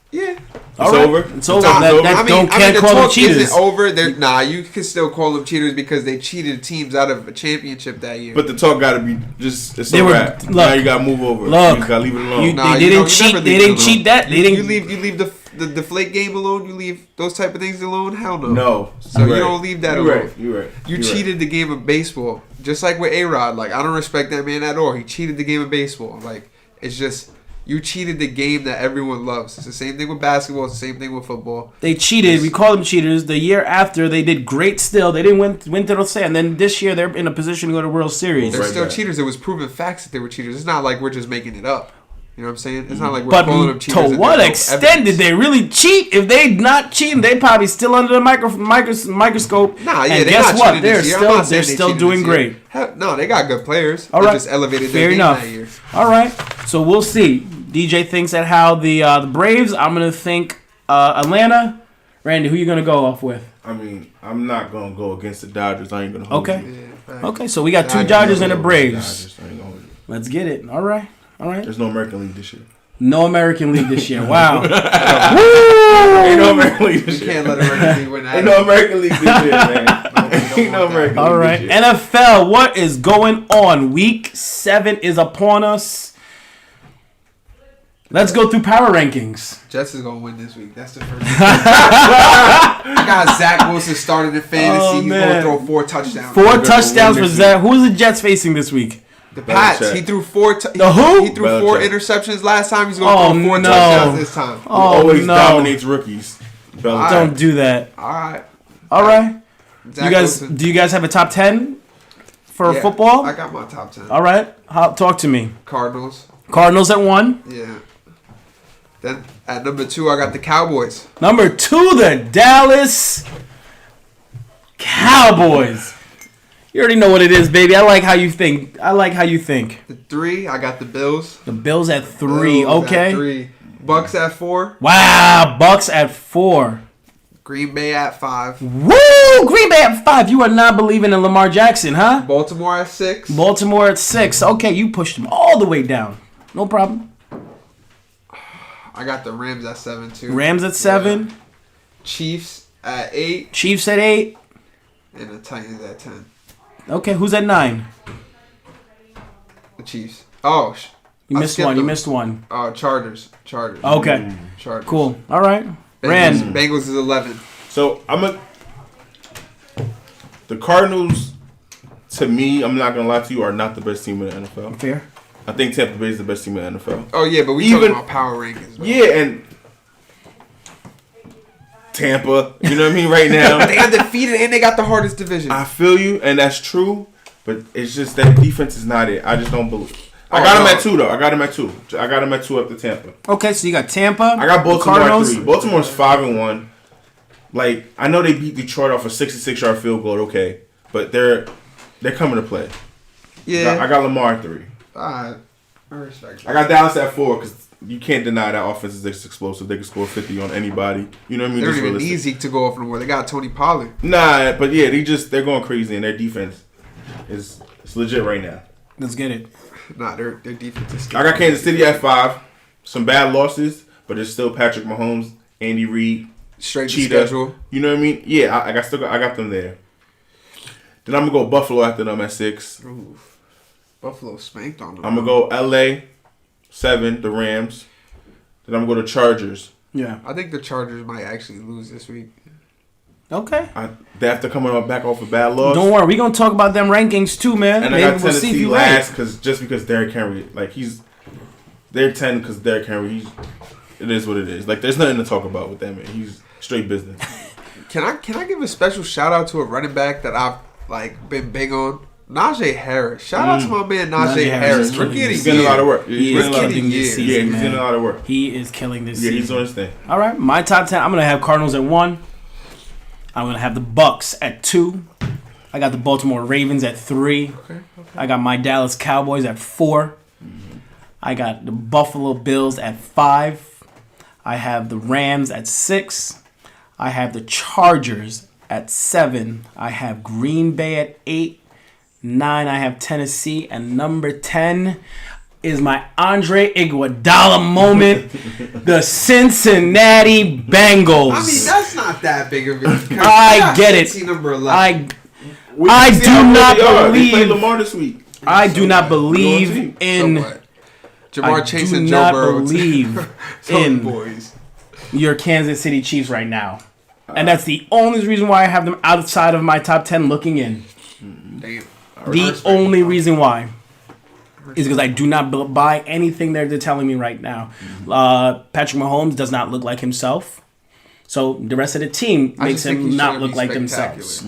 Speaker 3: Yeah.
Speaker 1: All right.
Speaker 4: over.
Speaker 1: It's over.
Speaker 3: Nah,
Speaker 1: Can't
Speaker 3: the
Speaker 1: call them
Speaker 3: talk
Speaker 1: cheaters.
Speaker 3: isn't over. Nah, you can still call them cheaters because they cheated teams out of a championship that year.
Speaker 4: But the talk got to be just it's
Speaker 1: They
Speaker 4: a
Speaker 1: were-
Speaker 4: wrap.
Speaker 1: look,
Speaker 4: Now you got to move over. You
Speaker 1: look,
Speaker 4: just got to leave it alone.
Speaker 1: They didn't cheat. They didn't cheat that. They didn't.
Speaker 3: You leave the deflate game alone. You leave those type of things alone. Hell no.
Speaker 4: No.
Speaker 3: So you don't leave that alone.
Speaker 4: Right. You're right.
Speaker 3: You
Speaker 4: You're
Speaker 3: cheated the game of baseball, just like with A-Rod. Like, I don't respect that man at all. He cheated the game of baseball. Like, it's just you cheated the game that everyone loves. It's the same thing with basketball. It's the same thing with football.
Speaker 1: They cheated. We call them cheaters. The year after, they did great still. They didn't win to the say. And then this year, they're in a position to go to World Series.
Speaker 3: They're
Speaker 4: Right
Speaker 3: still
Speaker 4: back.
Speaker 3: cheaters. It was proven facts that they were cheaters. It's not like we're just making it up. You know what I'm saying? It's not like we're
Speaker 1: But
Speaker 3: calling them cheaters.
Speaker 1: to
Speaker 3: and
Speaker 1: what
Speaker 3: there's no
Speaker 1: extent
Speaker 3: evidence.
Speaker 1: did they really cheat? If they not cheating, they probably still under the microscope.
Speaker 3: Nah, yeah,
Speaker 1: and
Speaker 3: they
Speaker 1: guess
Speaker 3: not
Speaker 1: what?
Speaker 3: cheating
Speaker 1: They're
Speaker 3: this year. I'm not
Speaker 1: still
Speaker 3: saying they cheated
Speaker 1: doing
Speaker 3: this year.
Speaker 1: great.
Speaker 3: Hell, no, they got good players.
Speaker 1: All
Speaker 3: They
Speaker 1: right,
Speaker 3: just elevated
Speaker 1: fair
Speaker 3: their game
Speaker 1: enough.
Speaker 3: that year.
Speaker 1: All right, so we'll see. DJ thinks that how the Braves. I'm gonna think Atlanta. Randy, who you gonna go off with?
Speaker 4: I mean, I'm not gonna go against the Dodgers. I ain't gonna hold
Speaker 1: Okay.
Speaker 4: you.
Speaker 3: Yeah, facts.
Speaker 1: Okay, so we got two
Speaker 3: Dodgers,
Speaker 1: Dodgers and a
Speaker 3: yeah,
Speaker 1: Braves.
Speaker 4: Dodgers, I ain't gonna hold you.
Speaker 1: Let's get it. All right.
Speaker 4: There's no American League this year.
Speaker 1: No American League this year. Wow.
Speaker 4: Ain't no American League this
Speaker 3: You
Speaker 4: year.
Speaker 3: can't let American League win that.
Speaker 4: Ain't no American League this year, man. Ain't no American
Speaker 1: All
Speaker 4: League
Speaker 1: right.
Speaker 4: this year.
Speaker 1: NFL, what is going on? Week 7 is upon us. Let's go through power rankings.
Speaker 3: Jets is gonna win this week. That's the first. I got Zach Wilson started in fantasy.
Speaker 1: Oh,
Speaker 3: He's
Speaker 1: man.
Speaker 3: gonna throw 4 touchdowns.
Speaker 1: 4
Speaker 4: We're
Speaker 1: touchdowns for
Speaker 4: gonna win
Speaker 1: Zach. Who is the Jets facing this week?
Speaker 3: The Pats.
Speaker 4: Belichick.
Speaker 3: He threw 4.
Speaker 1: The who?
Speaker 3: He threw 4
Speaker 4: Belichick.
Speaker 3: interceptions last time. He's gonna throw 4
Speaker 1: no.
Speaker 3: touchdowns this time.
Speaker 4: He
Speaker 1: Oh,
Speaker 4: always
Speaker 1: no.
Speaker 4: dominates rookies. Belichick.
Speaker 1: Don't do that.
Speaker 3: All right.
Speaker 1: All right.
Speaker 3: Zach
Speaker 1: You guys,
Speaker 3: Wilson.
Speaker 1: do you guys have a top 10 for
Speaker 3: Yeah,
Speaker 1: football?
Speaker 3: I got my top 10.
Speaker 1: All right. Talk to me.
Speaker 3: Cardinals.
Speaker 1: Cardinals at 1.
Speaker 3: Yeah. Then at number 2, I got the Cowboys.
Speaker 1: Number 2, the Dallas Cowboys. You already know what it is, baby. I like how you think.
Speaker 3: The 3, I got the Bills.
Speaker 1: The Bills at 3.
Speaker 3: Bills
Speaker 1: Okay.
Speaker 3: At 3. Bucks at 4.
Speaker 1: Wow. Bucks at 4.
Speaker 3: Green Bay at 5.
Speaker 1: Woo! Green Bay at 5. You are not believing in Lamar Jackson, huh?
Speaker 3: Baltimore at 6.
Speaker 1: Baltimore at 6. Okay, you pushed them all the way down. No problem.
Speaker 3: I got the Rams at 7 too.
Speaker 1: Rams at 7.
Speaker 3: Chiefs at 8.
Speaker 1: Chiefs at 8.
Speaker 3: And the Titans at 10.
Speaker 1: Okay, who's at 9?
Speaker 3: The Chiefs. Oh,
Speaker 1: You
Speaker 3: I
Speaker 1: missed
Speaker 3: skipped
Speaker 1: one. You
Speaker 3: them.
Speaker 1: missed one.
Speaker 3: Chargers.
Speaker 1: Okay,
Speaker 3: Chargers.
Speaker 1: cool. All right. Rand.
Speaker 3: Bengals is 11.
Speaker 4: So the Cardinals, to me, I'm not gonna lie to you, are not the best team in the NFL.
Speaker 1: Fair.
Speaker 4: I think Tampa Bay is the best team in the NFL.
Speaker 3: Oh yeah, but we
Speaker 4: Even-
Speaker 3: talking about power rankings. Bro.
Speaker 4: Yeah, and Tampa, you know what I mean, right now.
Speaker 3: They undefeated and they got the hardest division.
Speaker 4: I feel you, and that's true, but it's just that defense is not it. I just don't believe. I
Speaker 3: Oh,
Speaker 4: got
Speaker 3: no.
Speaker 4: him at 2 though. I got him at 2 up to Tampa.
Speaker 1: Okay, so you got Tampa.
Speaker 4: I got Baltimore at
Speaker 1: Cardinals.
Speaker 4: 3. Baltimore's 5-1. Like, I know they beat Detroit off a 66-yard field goal. Okay, but they're coming to play.
Speaker 3: yeah.
Speaker 4: I got Lamar at 3.
Speaker 3: Alright. I respect
Speaker 4: I
Speaker 3: that.
Speaker 4: got Dallas at 4 because you can't deny that offense is this explosive. They can score 50 on anybody. You know what I mean?
Speaker 3: They don't
Speaker 4: Just
Speaker 3: even
Speaker 4: realistic.
Speaker 3: need Zeke to go off no more. They got Tony Pollard.
Speaker 4: Nah, but yeah, they're going crazy, and their defense is legit right now.
Speaker 1: Let's get it.
Speaker 3: Nah, their defense is
Speaker 4: I got Kansas City at 5. Some bad losses, but it's still Patrick Mahomes, Andy Reid,
Speaker 3: straight to
Speaker 4: Cheetah.
Speaker 3: schedule.
Speaker 4: You know what I mean? Yeah, I got them there. Then I'm gonna go Buffalo after them at 6.
Speaker 3: Oof. Buffalo spanked on them.
Speaker 4: I'm gonna go LA 7, the Rams. Then I'm gonna go to Chargers.
Speaker 1: Yeah.
Speaker 3: I think the Chargers might actually lose this week.
Speaker 1: Okay.
Speaker 4: They have to come back off a bad loss.
Speaker 1: Don't worry, we're gonna talk about them rankings too, man.
Speaker 4: And I
Speaker 1: Maybe
Speaker 4: got
Speaker 1: we'll see if
Speaker 4: Tennessee
Speaker 1: you
Speaker 4: last
Speaker 1: right.
Speaker 4: because Derrick Henry, like they're 10 because Derrick Henry, it is what it is. Like there's nothing to talk about with that man. He's straight business.
Speaker 3: Can I give a special shout out to a running back that I've been big on? Najee Harris. Shout out to my man Najee
Speaker 1: Najee Harris
Speaker 3: Harris.
Speaker 1: is killing
Speaker 3: Rookie of
Speaker 4: He's
Speaker 3: the
Speaker 4: getting a lot of
Speaker 3: year.
Speaker 4: work.
Speaker 1: He
Speaker 4: He's
Speaker 1: is
Speaker 4: getting a lot of
Speaker 1: killing this
Speaker 3: Yeah,
Speaker 1: season,
Speaker 4: Yeah, he's
Speaker 1: man.
Speaker 4: getting a lot of work.
Speaker 1: He is killing this
Speaker 4: Yeah,
Speaker 1: season.
Speaker 4: he's doing his thing.
Speaker 1: All right, my top 10. I'm gonna have Cardinals at 1. I'm gonna have the Bucks at 2. I got the Baltimore Ravens at 3.
Speaker 3: Okay.
Speaker 1: I got my Dallas Cowboys at 4. I got the Buffalo Bills at 5. I have the Rams at 6. I have the Chargers at 7. I have Green Bay at 8. 9, I have Tennessee. And number 10 is my Andre Iguodala moment. The Cincinnati Bengals.
Speaker 3: I mean, that's not that big of a.
Speaker 1: I get it.
Speaker 3: Number 11.
Speaker 1: I do not
Speaker 4: They play
Speaker 1: believe.
Speaker 4: Lamar this week.
Speaker 1: I do not believe in.
Speaker 3: Jamar
Speaker 1: I
Speaker 3: Chase
Speaker 1: do
Speaker 3: and
Speaker 1: not
Speaker 3: Joe Burrow.
Speaker 1: believe in your Kansas City Chiefs right now, and that's the only reason why I have them outside of my top 10 looking in.
Speaker 3: Damn.
Speaker 1: The only reason why is because I do not buy anything they're telling me right now. Patrick Mahomes does not look like himself, so the rest of the team makes him not look like themselves.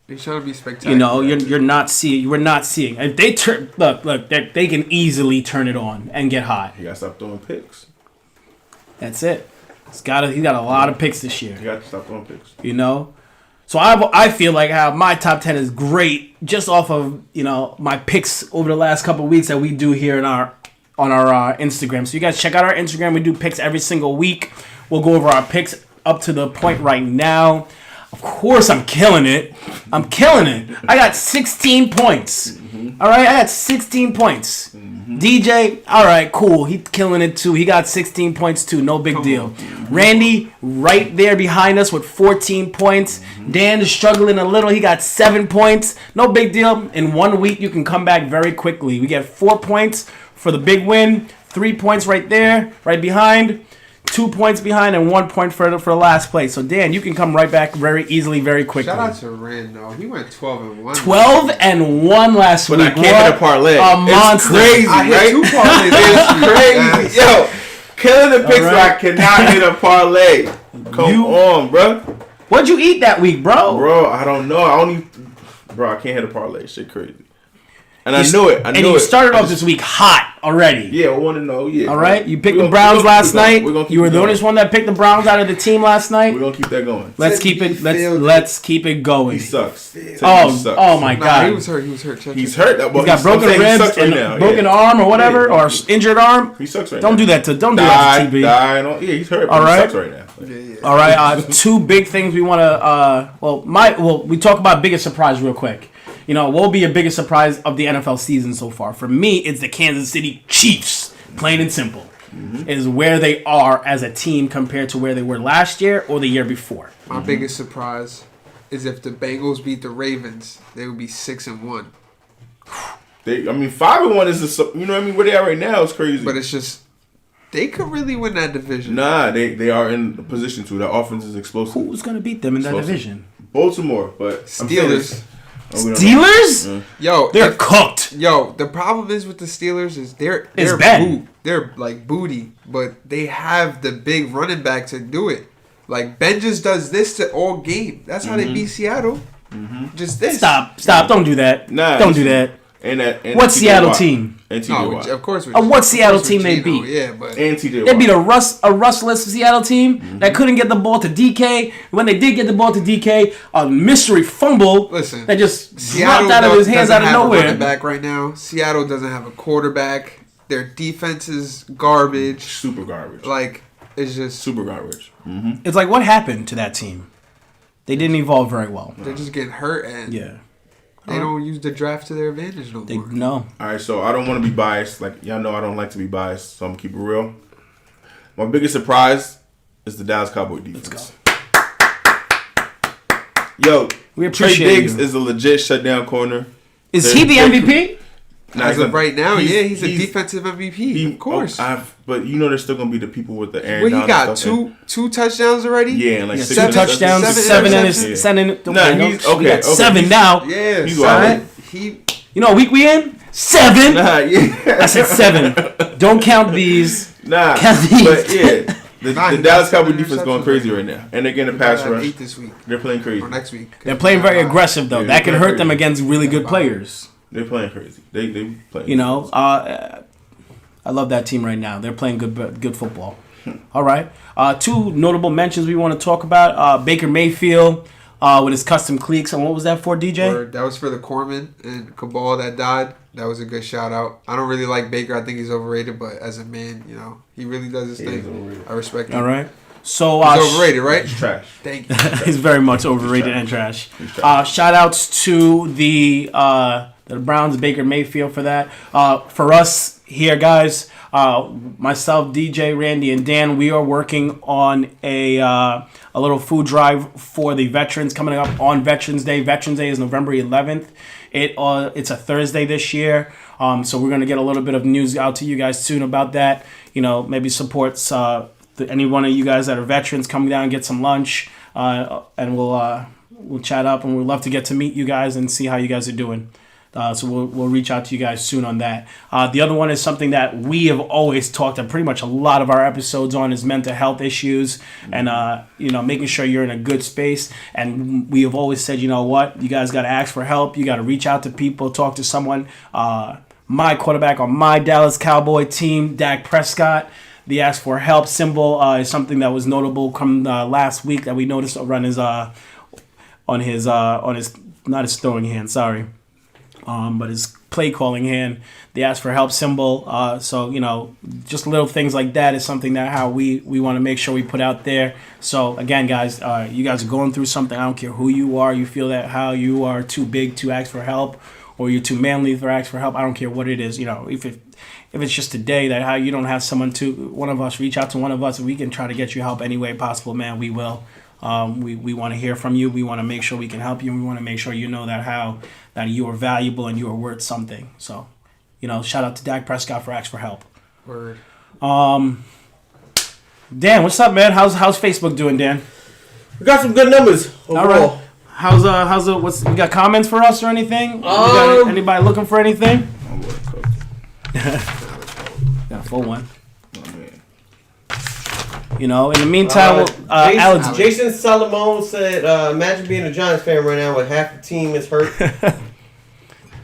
Speaker 3: He's trying to be spectacular.
Speaker 1: You know, you're not seeing. We're not seeing. If they turn, look, they can easily turn it on and get hot.
Speaker 4: You gotta stop throwing picks.
Speaker 1: That's it. He's got a lot of picks this year.
Speaker 4: You gotta stop throwing picks.
Speaker 1: You know, so I feel like how my top 10 is great just off of my picks over the last couple of weeks that we do here on our Instagram. So you guys check out our Instagram. We do picks every single week. We'll go over our picks up to the point right now. Of course, I'm killing it. I got 16 points. All right, I got 16 points. DJ, all right, cool. He's killing it too. He got 16 points too. No big deal. Randy, right there behind us with 14 points. Dan is struggling a little. He got 7 points. No big deal. In 1 week, you can come back very quickly. We get 4 points for the big win. 3 points right there, right behind. 2 points behind and 1 point for the last place. So Dan, you can come right back very easily, very quickly.
Speaker 3: Shout out to Rand though. He went 12-1.
Speaker 1: 12-1 last week.
Speaker 4: But I can't hit a parlay.
Speaker 1: A monster.
Speaker 4: It's crazy,
Speaker 3: I hit
Speaker 4: right?
Speaker 3: 2 parlays.
Speaker 4: It's crazy. Yo, killing the picks, right. I cannot hit a parlay. Come on, bro.
Speaker 1: What'd you eat that week, bro?
Speaker 4: Bro, I don't know. I can't hit a parlay. Shit crazy. And I knew it.
Speaker 1: You started off this week hot already.
Speaker 4: Yeah, I want to know. Yeah.
Speaker 1: All right. You picked the Browns last night. You were the only one that picked the Browns out of the team last night.
Speaker 4: We're gonna keep that going.
Speaker 1: Let's keep it going.
Speaker 4: He sucks.
Speaker 1: Oh my God.
Speaker 3: He was hurt.
Speaker 4: He's hurt.
Speaker 1: He's got broken ribs and broken arm or whatever, or injured arm.
Speaker 4: He sucks right
Speaker 1: now. Don't do that to TB.
Speaker 4: Yeah, he's hurt.
Speaker 1: All right.
Speaker 4: He sucks right now.
Speaker 1: All right. 2 big things we want to. We talk about biggest surprise real quick. What will be your biggest surprise of the NFL season so far? For me, it's the Kansas City Chiefs. Plain and simple. Is where they are as a team compared to where they were last year or the year before.
Speaker 3: My biggest surprise is if the Bengals beat the Ravens, they would be 6-1.
Speaker 4: 5-1 is where they are right now is crazy.
Speaker 3: But it's just they could really win that division.
Speaker 4: Nah, they are in a position to. Their offense is explosive.
Speaker 1: Who's gonna beat them in that division?
Speaker 4: Baltimore, but
Speaker 3: Steelers.
Speaker 1: Steelers?
Speaker 3: Yo,
Speaker 1: they're cooked.
Speaker 3: Yo, the problem is with the Steelers is they're
Speaker 1: bad.
Speaker 3: They're like booty, but they have the big running back to do it. Like Ben just does this to all game. That's how they beat Seattle. Just this.
Speaker 1: Stop! Don't do that.
Speaker 4: Nah,
Speaker 1: don't do that.
Speaker 4: And
Speaker 1: what Seattle team?
Speaker 4: And TJ
Speaker 3: of course.
Speaker 1: What Seattle team they beat?
Speaker 3: Yeah, but
Speaker 4: and TJ
Speaker 1: they beat a rustless Seattle team that couldn't get the ball to DK. When they did get the ball to DK, a mystery fumble that just dropped out of his hands out of nowhere.
Speaker 3: Running back right now. Seattle doesn't have a quarterback. Their defense is garbage.
Speaker 4: Super garbage.
Speaker 3: Like it's just
Speaker 4: super garbage.
Speaker 1: It's like what happened to that team? They didn't evolve very well.
Speaker 3: They're just getting hurt and
Speaker 1: yeah.
Speaker 3: They don't use the draft to their advantage no more.
Speaker 1: No.
Speaker 4: All right, so I don't want to be biased. Like, y'all know I don't like to be biased, so I'm going to keep it real. My biggest surprise is the Dallas Cowboys defense.
Speaker 1: Let's go.
Speaker 4: Yo,
Speaker 1: we appreciate
Speaker 4: Trey Diggs
Speaker 1: you.
Speaker 4: is a legit shutdown corner.
Speaker 1: Is he the MVP?
Speaker 3: As of right now, he's a defensive MVP. Of course.
Speaker 4: But there's still going to be the people with the Aaron
Speaker 3: Donald. He got two touchdowns already?
Speaker 4: Yeah, and like
Speaker 1: 6 touchdowns, 7 interceptions.
Speaker 4: He's okay.
Speaker 1: 7 now.
Speaker 3: Yeah,
Speaker 4: he's wild.
Speaker 1: What week we in? 7.
Speaker 4: Yeah.
Speaker 1: I said 7. Don't count these. Count these.
Speaker 4: But yeah. The Dallas Cowboys defense going crazy right now, and they're getting a pass rush.
Speaker 3: 8 this week.
Speaker 4: They're playing crazy.
Speaker 3: Or next week.
Speaker 1: They're playing very aggressive though. That can hurt them against really good players.
Speaker 4: They're playing crazy. They play.
Speaker 1: I love that team right now. They're playing good football. All right. 2 notable mentions we want to talk about. Baker Mayfield with his custom cleats. And what was that for, DJ?
Speaker 3: That was for the Corman and Cabal that died. That was a good shout out. I don't really like Baker. I think he's overrated, but as a man, he really does his thing. I respect him.
Speaker 1: All right. So
Speaker 3: he's overrated, right?
Speaker 4: He's trash.
Speaker 3: Thank you.
Speaker 1: He's very much overrated and trash. Shout outs to the the Browns, Baker Mayfield for that. For us here, guys, myself, DJ, Randy, and Dan, we are working on a little food drive for the veterans coming up on Veterans Day. Veterans Day is November 11th. It's a Thursday this year, so we're going to get a little bit of news out to you guys soon about that. Maybe supports any one of you guys that are veterans. Come down and get some lunch, and we'll chat up, and we'd love to get to meet you guys and see how you guys are doing. So we'll reach out to you guys soon on that. The other one is something that we have always talked pretty much a lot of our episodes on is mental health issues and making sure you're in a good space. And we have always said, you know what, you guys got to ask for help. You got to reach out to people, talk to someone. My quarterback on my Dallas Cowboy team, Dak Prescott. The ask for help symbol is something that was notable come last week that we noticed on his not his throwing hand, sorry. But his play calling hand, the ask for help symbol. So, just little things like that is something that how we want to make sure we put out there. So, again, guys, you guys are going through something. I don't care who you are. You feel that how you are too big to ask for help or you're too manly for ask for help. I don't care what it is. If it's just today that how you don't have one of us reach out to one of us and we can try to get you help any way possible, man, we will. We want to hear from you. We want to make sure we can help you. And we want to make sure you know that you are valuable and you are worth something. So, shout out to Dak Prescott for Ask for Help.
Speaker 3: Word.
Speaker 1: Dan, what's up, man? How's Facebook doing, Dan?
Speaker 2: We got some good numbers overall.
Speaker 1: All right. You got comments for us or anything? You got anybody looking for anything? Got a full one. In the meantime,
Speaker 2: Jason Salomon said, imagine being a Giants fan right now with half the team is hurt.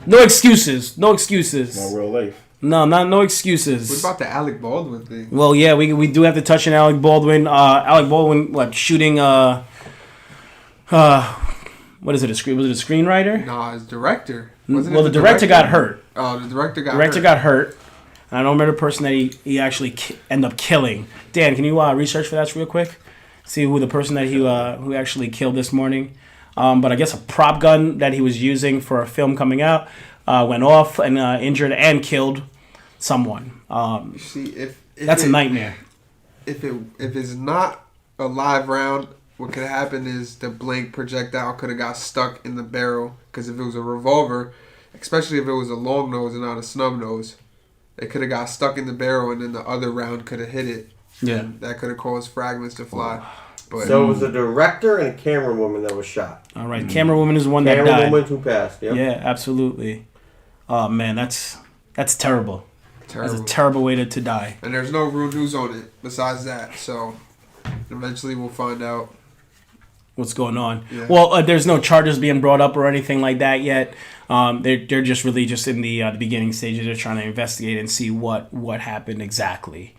Speaker 1: No excuses. No excuses.
Speaker 4: More real life.
Speaker 1: No excuses.
Speaker 3: What about the Alec Baldwin thing?
Speaker 1: Well, yeah, we do have to touch on Alec Baldwin. Alec Baldwin, shooting, what is it, was it a screenwriter?
Speaker 3: No, it's director.
Speaker 1: The director got hurt.
Speaker 3: Oh, the director
Speaker 1: got hurt. And I don't remember the person that he actually ended up killing. Dan, can you research for that real quick? See who the person that who actually killed this morning. But I guess a prop gun that he was using for a film coming out went off and injured and killed someone.
Speaker 3: See, if
Speaker 1: that's a nightmare.
Speaker 3: If it's not a live round, what could happen is the blank projectile could have got stuck in the barrel. Because if it was a revolver, especially if it was a long nose and not a snub nose, it could have got stuck in the barrel and then the other round could have hit it.
Speaker 1: Yeah.
Speaker 3: That could have caused fragments to fly. But,
Speaker 2: so it was a director and a camera woman that was shot.
Speaker 1: All right. Camera woman is the one that died.
Speaker 2: Camera woman who passed, yep.
Speaker 1: Yeah, absolutely. Oh, man, that's terrible.
Speaker 3: Terrible.
Speaker 1: That's a terrible way to die.
Speaker 3: And there's no real news on it besides that. So eventually we'll find out
Speaker 1: what's going on.
Speaker 3: Yeah.
Speaker 1: Well, there's no charges being brought up or anything like that yet. They're just really just in the beginning stages. They're trying to investigate and see what happened exactly.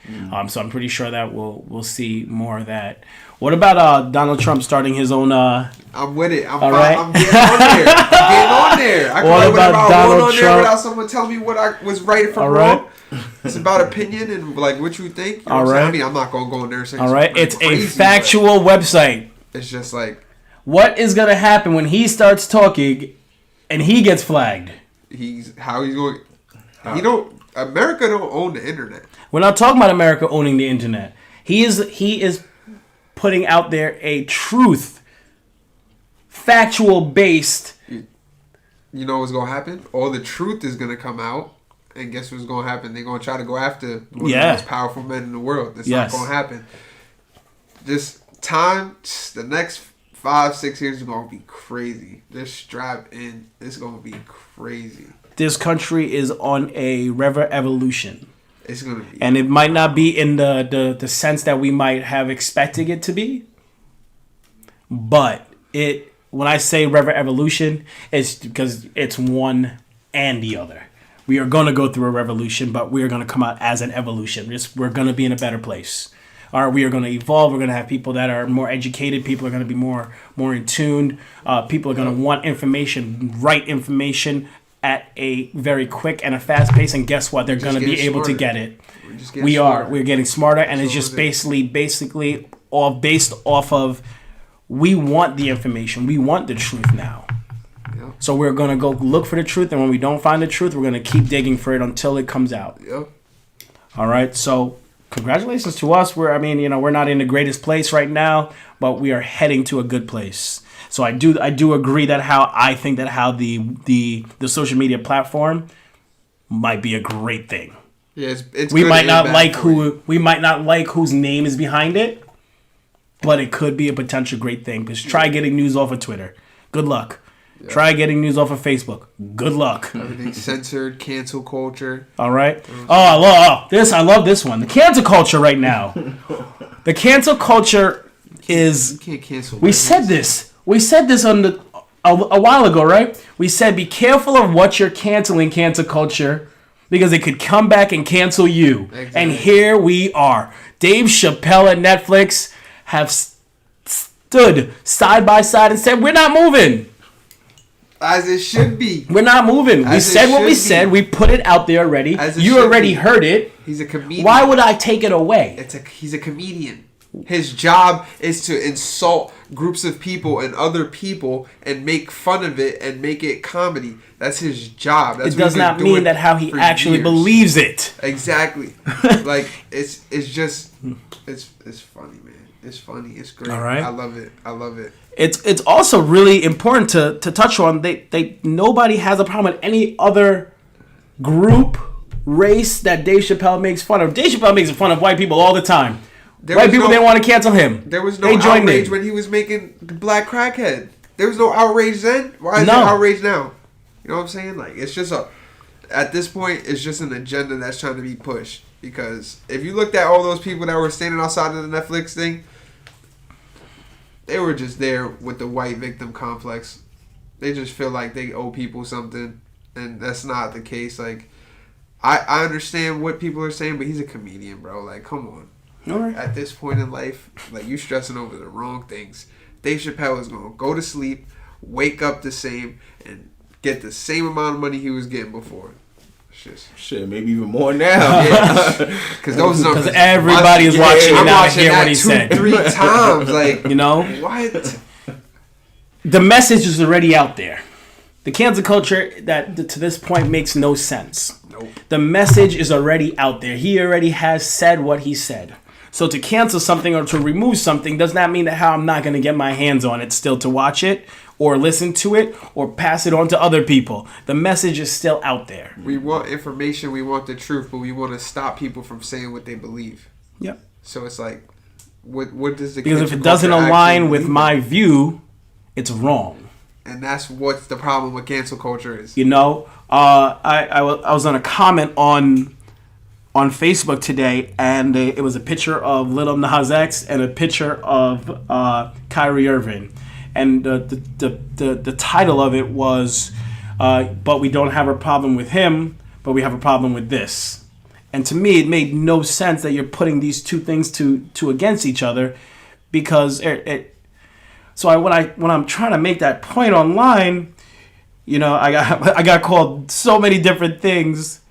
Speaker 1: So I'm pretty sure that we'll see more of that. What about Donald Trump starting his own?
Speaker 3: I'm with it. I'm
Speaker 1: all right.
Speaker 3: I'm getting on there. I'm getting on there. I
Speaker 1: What about Donald
Speaker 3: on
Speaker 1: Trump?
Speaker 3: there without someone telling me what I was right from
Speaker 1: all
Speaker 3: wrong.
Speaker 1: Right.
Speaker 3: It's about opinion and what you think. You know
Speaker 1: all
Speaker 3: what
Speaker 1: right.
Speaker 3: I mean, I'm not gonna go in there and say.
Speaker 1: All right. It's
Speaker 3: crazy,
Speaker 1: a factual website.
Speaker 3: It's just like.
Speaker 1: What is gonna happen when he starts talking, and he gets flagged?
Speaker 3: He's going. America don't own the internet.
Speaker 1: We're not talking about America owning the internet. He is putting out there a truth, factual based.
Speaker 3: You know what's gonna happen? All the truth is gonna come out, and guess what's gonna happen? They're gonna try to go after one of the most powerful men in the world. That's not gonna happen. Just time. The next 5-6 years is gonna be crazy. Just strap in. It's gonna be crazy.
Speaker 1: This country is on a river evolution.
Speaker 3: It's gonna be,
Speaker 1: and it might not be in the sense that we might have expected it to be. But when I say river evolution, it's because it's one and the other. We are gonna go through a revolution, but we are gonna come out as an evolution. We're gonna be in a better place. We are going to evolve. We're going to have people that are more educated. People are going to be more in tune. People are going to want right information at a very quick and a fast pace. And guess what? They're going to be able to get it. We're getting smarter, and it's just basically all based off of we want the information. We want the truth now.
Speaker 3: Yep. Yep.
Speaker 1: So we're gonna go look for the truth, and when we don't find the truth, we're gonna keep digging for it until it comes out.
Speaker 3: Yep.
Speaker 1: All right. So congratulations to us. We're not in the greatest place right now, but we are heading to a good place. So I do agree that how the social media platform might be a great thing.
Speaker 3: Yeah, it's
Speaker 1: We
Speaker 3: good
Speaker 1: might
Speaker 3: and
Speaker 1: not
Speaker 3: bad
Speaker 1: like
Speaker 3: for you.
Speaker 1: we might not like whose name is behind it, but it could be a potential great thing. Because try getting news off of Twitter. Good luck. Yeah. Try getting news off of Facebook. Good luck.
Speaker 3: Everything's censored, cancel culture.
Speaker 1: All right. I love this one. The cancel culture right now. The cancel culture is.
Speaker 3: You can't cancel.
Speaker 1: We said this. We said this on a while ago, right? We said be careful of what you're canceling, cancel culture, because it could come back and cancel you.
Speaker 3: Exactly.
Speaker 1: And here we are. Dave Chappelle and Netflix have stood side by side and said, we're not moving.
Speaker 3: As it should be.
Speaker 1: We're not moving. We said what we said. We put it out there already. You already heard it.
Speaker 3: He's a comedian.
Speaker 1: Why would I take it away?
Speaker 3: He's a comedian. His job is to insult groups of people and other people and make fun of it and make it comedy. That's his job. That's
Speaker 1: it does not mean that how he actually believes it.
Speaker 3: Exactly. Like it's funny, man. It's funny. It's great.
Speaker 1: All right.
Speaker 3: I love it.
Speaker 1: It's also really important to touch on. They nobody has a problem with any other group, race that Dave Chappelle makes fun of. Dave Chappelle makes fun of white people all the time. White people didn't want to cancel him.
Speaker 3: There was no outrage when he was making the Black Crackhead. There was no outrage then. Why is there outrage now? You know what I'm saying? Like it's just at this point, it's just an agenda that's trying to be pushed. Because if you looked at all those people that were standing outside of the Netflix thing, they were just there with the white victim complex. They just feel like they owe people something, and that's not the case. Like, I understand what people are saying, but he's a comedian, bro. Like, come on.
Speaker 1: All right.
Speaker 3: At this point in life, like, you stressing over the wrong things. Dave Chappelle is going to go to sleep, wake up the same, and get the same amount of money he was getting before.
Speaker 4: Shit, maybe even more now.
Speaker 3: Because those numbers.
Speaker 1: Because everybody is watching it now to hear what he said.
Speaker 3: 2-3 times. Like,
Speaker 1: you know?
Speaker 3: What?
Speaker 1: The message is already out there. The cancel culture that to this point makes no sense.
Speaker 3: Nope.
Speaker 1: The message is already out there. He already has said what he said. So to cancel something or to remove something does not mean that how I'm not going to get my hands on it still to watch it or listen to it or pass it on to other people. The message is still out there.
Speaker 3: We want information, we want the truth, but we want to stop people from saying what they believe.
Speaker 1: Yep.
Speaker 3: So it's like, what does the
Speaker 1: Because if it doesn't align with my view, it's wrong.
Speaker 3: And that's what the problem with cancel culture is.
Speaker 1: You know, I was on a comment on Facebook today, and it was a picture of Lil Nas X and a picture of Kyrie Irving, and the title of it was, "But we don't have a problem with him, but we have a problem with this." And to me, it made no sense that you're putting these two things to against each other, because So when I'm trying to make that point online, you know, I got called so many different things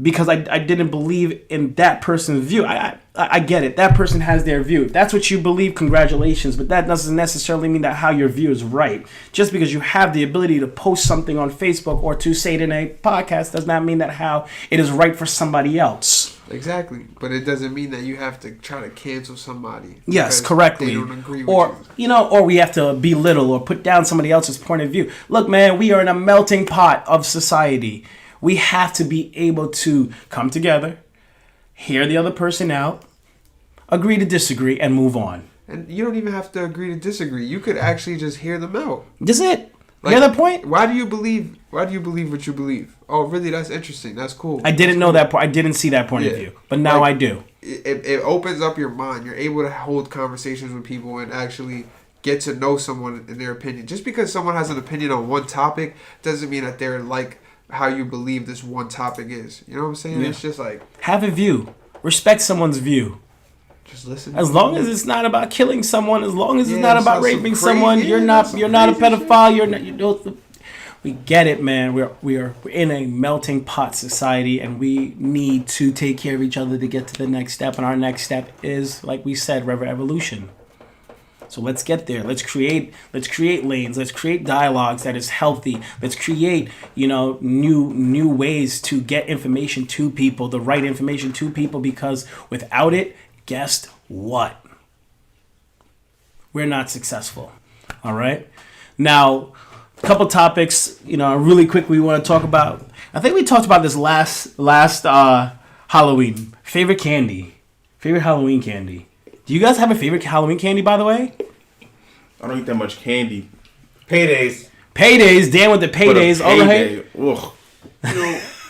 Speaker 1: because I didn't believe in that person's view. I get it. That person has their view. If that's what you believe, congratulations. But that doesn't necessarily mean that how your view is right. Just because you have the ability to post something on Facebook or to say it in a podcast does not mean that how it is right for somebody else.
Speaker 3: Exactly. But it doesn't mean that you have to try to cancel somebody.
Speaker 1: Yes, correctly.
Speaker 3: They don't agree with
Speaker 1: or we have to belittle or put down somebody else's point of view. Look, man, we are in a melting pot of society. We have to be able to come together, hear the other person out, agree to disagree, and move on.
Speaker 3: And you don't even have to agree to disagree. You could actually just hear them out.
Speaker 1: That's it.
Speaker 3: Like,
Speaker 1: hear the point?
Speaker 3: Why do you believe what you believe? Oh, really? That's interesting. That's cool.
Speaker 1: I didn't know that point. I didn't see that point of view. But now I do.
Speaker 3: It opens up your mind. You're able to hold conversations with people and actually get to know someone and their opinion. Just because someone has an opinion on one topic doesn't mean that they're like how you believe this one topic is. You know what I'm saying? Yeah. It's just like,
Speaker 1: have a view. Respect someone's view.
Speaker 3: Just listen.
Speaker 1: As long as it's not about killing someone, as long as it's not about raping someone, you're not a pedophile. We get it, man. We're in a melting pot society, and we need to take care of each other to get to the next step. And our next step is, like we said, evolution. So let's get there. Let's create lanes. Let's create dialogues that is healthy. Let's create, new ways to get information to people, the right information to people, because without it, guess what? We're not successful. All right? Now, a couple topics, really quick we want to talk about. I think we talked about this last Halloween. Favorite Halloween candy. Do you guys have a favorite Halloween candy, by the way?
Speaker 4: I don't eat that much candy.
Speaker 2: Paydays.
Speaker 1: Dan with the paydays. All right.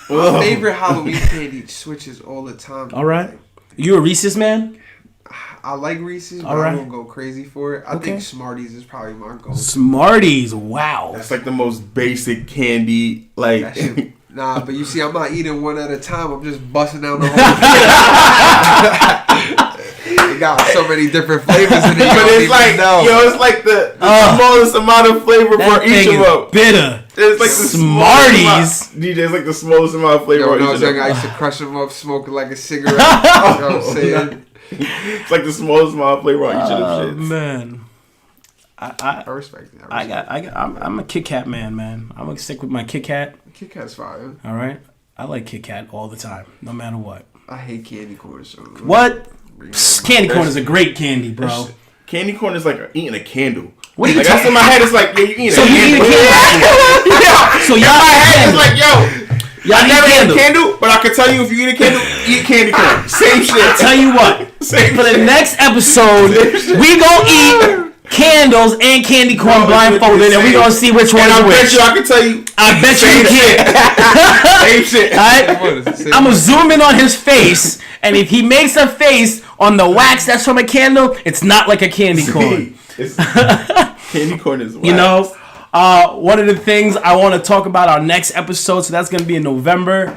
Speaker 3: My favorite Halloween candy switches all the time.
Speaker 1: All right. You a Reese's man?
Speaker 3: I like Reese's, but
Speaker 1: all right.
Speaker 3: I don't go crazy for it. I think Smarties is probably my goal.
Speaker 1: Smarties, wow.
Speaker 4: That's like the most basic candy. Like,
Speaker 3: that shit, nah, but you see, I'm not eating one at a time. I'm just busting down the whole thing. It got so many different flavors in it.
Speaker 4: But it's like, it's like the smallest amount of flavor for each of them.
Speaker 1: Bitter.
Speaker 4: It's like the
Speaker 1: Smarties.
Speaker 4: DJ, it's like the smallest amount of flavor.
Speaker 3: When I was young, I used to crush them up, smoking like a cigarette. You know what I'm saying?
Speaker 4: It's like the smallest amount of flavor on each of them shits.
Speaker 1: Man.
Speaker 3: I respect it.
Speaker 1: I'm a Kit Kat man. I'm gonna stick with my Kit Kat.
Speaker 3: Kit Kat's fire.
Speaker 1: All right, I like Kit Kat all the time, no matter what.
Speaker 3: I hate candy corn. So
Speaker 1: what? Candy corn is a great candy, bro.
Speaker 4: Candy corn is like eating a candle.
Speaker 1: What are you
Speaker 4: like that's in my head. It's like, yo, you eating
Speaker 1: so
Speaker 4: a
Speaker 1: you
Speaker 4: candle.
Speaker 1: So y'all,
Speaker 4: my head is like, yo.
Speaker 1: Y'all
Speaker 4: I never
Speaker 1: eat
Speaker 4: ate a candle, but I can tell you if you eat a candle, eat candy corn. Same shit.
Speaker 1: I tell you what. For the next episode, we gonna eat candles and candy corn blindfolded, and we gonna see which one is which.
Speaker 4: I can tell you.
Speaker 1: I bet you can.
Speaker 4: Same shit.
Speaker 1: Right? I'm gonna zoom in on his face, and if he makes a face on the wax that's from a candle, it's not like a candy corn.
Speaker 4: Candy corn is wax.
Speaker 1: One of the things I want to talk about our next episode, so that's going to be in November.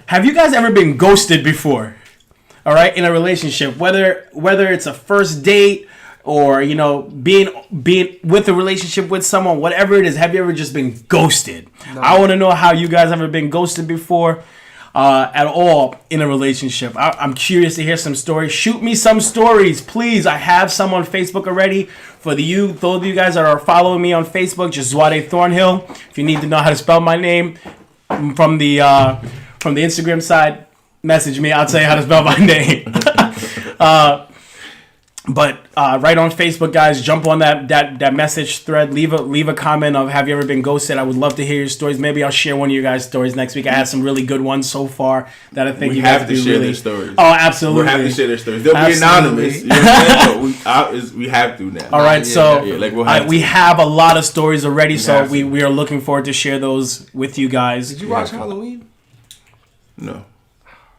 Speaker 1: Have you guys ever been ghosted before? All right, in a relationship, whether it's a first date or being with a relationship with someone, whatever it is, have you ever just been ghosted? No. I want to know how you guys ever been ghosted before. At all in a relationship. I'm curious to hear some stories. Shoot me some stories, please. I have some on Facebook already. For those of you guys that are following me on Facebook, just Zwade Thornhill. If you need to know how to spell my name from the Instagram side, message me. I'll tell you how to spell my name. But right on Facebook, guys, jump on that message thread. Leave a comment of have you ever been ghosted. I would love to hear your stories. Maybe I'll share one of your guys' stories next week. I had some really good ones so far that I think
Speaker 4: we
Speaker 1: you
Speaker 4: have
Speaker 1: guys
Speaker 4: to
Speaker 1: do
Speaker 4: share
Speaker 1: really.
Speaker 4: Their stories.
Speaker 1: Oh, absolutely.
Speaker 4: We have to share their stories. They'll
Speaker 1: Absolutely.
Speaker 4: be anonymous. You know what I'm saying? But we have to now.
Speaker 1: All right, we
Speaker 4: have
Speaker 1: have a lot of stories already, so
Speaker 4: we
Speaker 1: are looking forward to share those with you guys.
Speaker 3: Did you watch Halloween?
Speaker 4: No.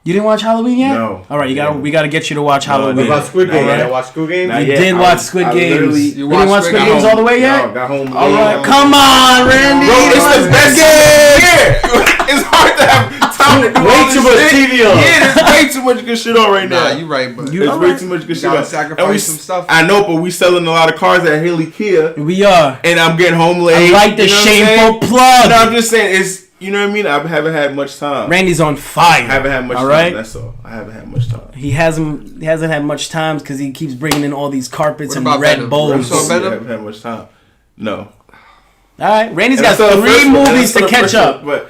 Speaker 1: You didn't watch Halloween yet?
Speaker 4: No.
Speaker 1: All right, we got to get you to watch Halloween.
Speaker 2: What about Squid Game? I watched Squid Game.
Speaker 1: You did watch Squid Games. You didn't watch Squid Games all the way yet?
Speaker 4: No, got home.
Speaker 1: All right, come on, Randy.
Speaker 4: Bro, it's the best game. It's hard to have time to do
Speaker 2: way too much TV on.
Speaker 4: Yeah, there's way too much good shit on right now.
Speaker 3: Nah, you right, but
Speaker 4: there's way too much good shit on.
Speaker 3: Sacrifice some stuff.
Speaker 4: I know, but we selling a lot of cars at Haley Kia.
Speaker 1: We are.
Speaker 4: And I'm getting home late.
Speaker 1: I like the shameful plug.
Speaker 4: No, I'm just saying it's. You know what I mean? I haven't had much time.
Speaker 1: Randy's on fire.
Speaker 4: I haven't had much time.
Speaker 1: Right?
Speaker 4: That's all. I haven't had much time.
Speaker 1: He hasn't had much time because he keeps bringing in all these carpets and Red
Speaker 3: Venom?
Speaker 1: Bulls.
Speaker 3: So
Speaker 4: I haven't had much time. No.
Speaker 1: All right, Randy's
Speaker 4: And
Speaker 1: got
Speaker 4: I saw the
Speaker 1: 3
Speaker 4: first one, and I
Speaker 1: movies
Speaker 4: saw
Speaker 1: to
Speaker 4: the
Speaker 1: catch
Speaker 4: first
Speaker 1: up.
Speaker 4: one, but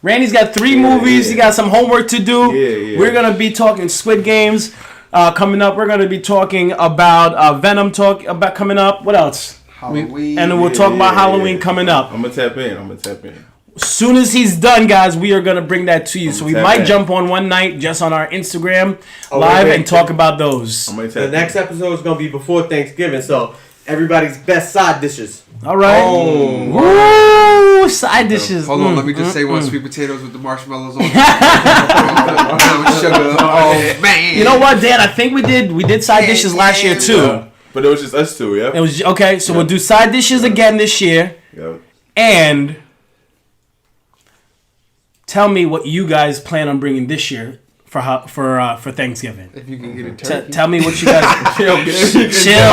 Speaker 1: Randy's got 3 movies.
Speaker 4: Yeah.
Speaker 1: He got some homework to do.
Speaker 4: Yeah.
Speaker 1: We're gonna be talking Squid Games coming up. We're gonna be talking about Venom coming up. What else?
Speaker 3: Halloween.
Speaker 1: And then we'll talk about Halloween coming up.
Speaker 4: I'm gonna tap in.
Speaker 1: As soon as he's done, guys, we are gonna bring that to you. So we might jump on one night just on our Instagram live and talk about those.
Speaker 2: The next episode is gonna be before Thanksgiving, so everybody's best side dishes.
Speaker 1: All right.
Speaker 3: Oh.
Speaker 1: Woo! Side dishes.
Speaker 3: Hold on, let me just say one: sweet potatoes with the marshmallows on. Sugar. Oh man.
Speaker 1: You know what, Dan? I think we did side dishes last year too.
Speaker 4: But it was just us two, yeah.
Speaker 1: It was okay. So we'll do side dishes again this year.
Speaker 4: Yeah.
Speaker 1: And tell me what you guys plan on bringing this year for Thanksgiving.
Speaker 3: If you can get a turkey.
Speaker 1: Tell me what you guys.
Speaker 4: Chill,
Speaker 1: Chill,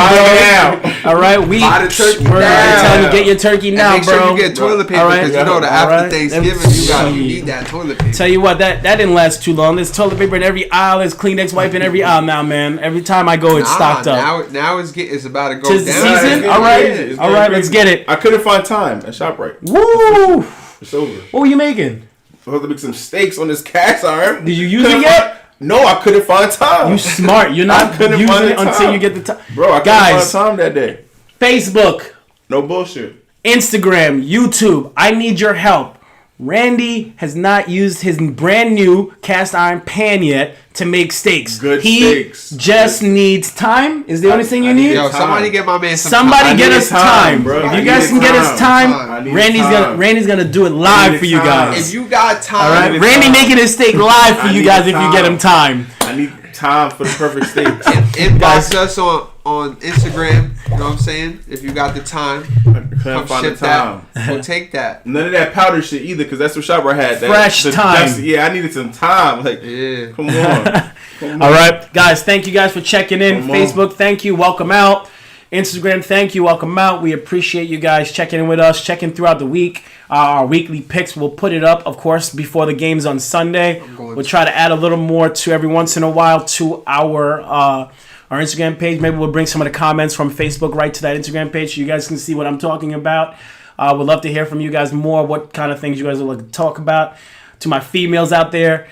Speaker 1: bro. All right, we're
Speaker 3: Buy the turkey
Speaker 1: telling you
Speaker 3: now.
Speaker 1: get your turkey
Speaker 3: And
Speaker 1: now,
Speaker 3: make
Speaker 1: bro.
Speaker 3: sure you get toilet paper
Speaker 1: All right.
Speaker 3: because you know that
Speaker 1: All
Speaker 3: after
Speaker 1: right.
Speaker 3: Thanksgiving you need that toilet paper.
Speaker 1: Tell you what, that didn't last too long. There's toilet paper in every aisle. There's Kleenex wipe in every aisle now, man. Every time I go, it's stocked up.
Speaker 3: Now it's about to go
Speaker 1: Tis the
Speaker 3: down.
Speaker 1: season.
Speaker 4: Yeah,
Speaker 1: All right,
Speaker 4: it's
Speaker 1: all
Speaker 4: getting
Speaker 1: right.
Speaker 4: crazy.
Speaker 1: Let's get it.
Speaker 4: I couldn't find time at ShopRite.
Speaker 1: Woo!
Speaker 4: It's over.
Speaker 1: What were you making?
Speaker 4: I have to make some steaks on this cast iron.
Speaker 1: Did you use
Speaker 4: Couldn't
Speaker 1: it yet?
Speaker 4: find- No, I couldn't find time.
Speaker 1: You smart. You're not
Speaker 4: couldn't
Speaker 1: using
Speaker 4: find
Speaker 1: it
Speaker 4: the
Speaker 1: until
Speaker 4: time.
Speaker 1: you get the time.
Speaker 4: Bro, I couldn't
Speaker 1: Guys,
Speaker 4: find time that day.
Speaker 1: Facebook,
Speaker 4: No bullshit.
Speaker 1: Instagram, YouTube. I need your help. Randy has not used his brand new cast iron pan yet to make steaks.
Speaker 4: Good
Speaker 1: he
Speaker 4: steaks.
Speaker 1: just needs time. Is the only thing you
Speaker 4: I
Speaker 1: need?
Speaker 3: Yo,
Speaker 4: Time.
Speaker 3: somebody get my man some
Speaker 1: Somebody
Speaker 3: time.
Speaker 1: get
Speaker 4: need
Speaker 1: us
Speaker 4: time,
Speaker 1: time,
Speaker 4: bro.
Speaker 1: If
Speaker 4: I
Speaker 1: you guys
Speaker 4: need
Speaker 1: can get us
Speaker 4: time.
Speaker 1: time,
Speaker 4: I need
Speaker 1: Randy's gonna do it
Speaker 4: I
Speaker 1: live
Speaker 4: need
Speaker 1: for you
Speaker 4: time.
Speaker 1: guys.
Speaker 3: If you got time,
Speaker 1: All right,
Speaker 4: need
Speaker 1: Randy
Speaker 4: time.
Speaker 1: making his steak live for
Speaker 4: I
Speaker 1: you
Speaker 4: need
Speaker 1: guys if you
Speaker 4: time.
Speaker 1: get him time.
Speaker 4: I need time for the perfect steaks.
Speaker 3: inbox us on Instagram. You know what I'm saying? If you got the time,
Speaker 4: Couldn't
Speaker 3: come
Speaker 4: find the
Speaker 3: ship
Speaker 4: time.
Speaker 3: that. We'll take that.
Speaker 4: None of that powder shit either, because that's what ShopRite had. That,
Speaker 1: Fresh time.
Speaker 4: Yeah, I needed some time. Like,
Speaker 3: Yeah.
Speaker 4: come on.
Speaker 1: All right, guys, thank you guys for checking in.
Speaker 4: Come on.
Speaker 1: Facebook, thank you, welcome out. Instagram, thank you, welcome out. We appreciate you guys checking in with us, checking throughout the week. Our weekly picks, we'll put it up, of course, before the games on Sunday. We'll try to add a little more to every once in a while to our Instagram page. Maybe we'll bring some of the comments from Facebook right to that Instagram page so you guys can see what I'm talking about. We'd love to hear from you guys more, what kind of things you guys would like to talk about. To my females out there,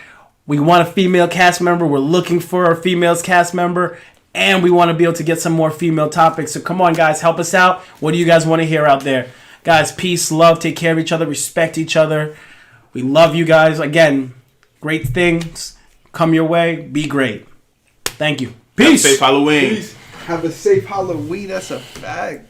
Speaker 1: we want a female cast member. We're looking for a female cast member. And we want to be able to get some more female topics. So come on, guys, help us out. What do you guys want to hear out there? Guys, peace, love, take care of each other, respect each other. We love you guys. Again, great things come your way. Be great. Thank you. Peace.
Speaker 4: Safe Halloween.
Speaker 3: Have a safe Halloween. That's a fact.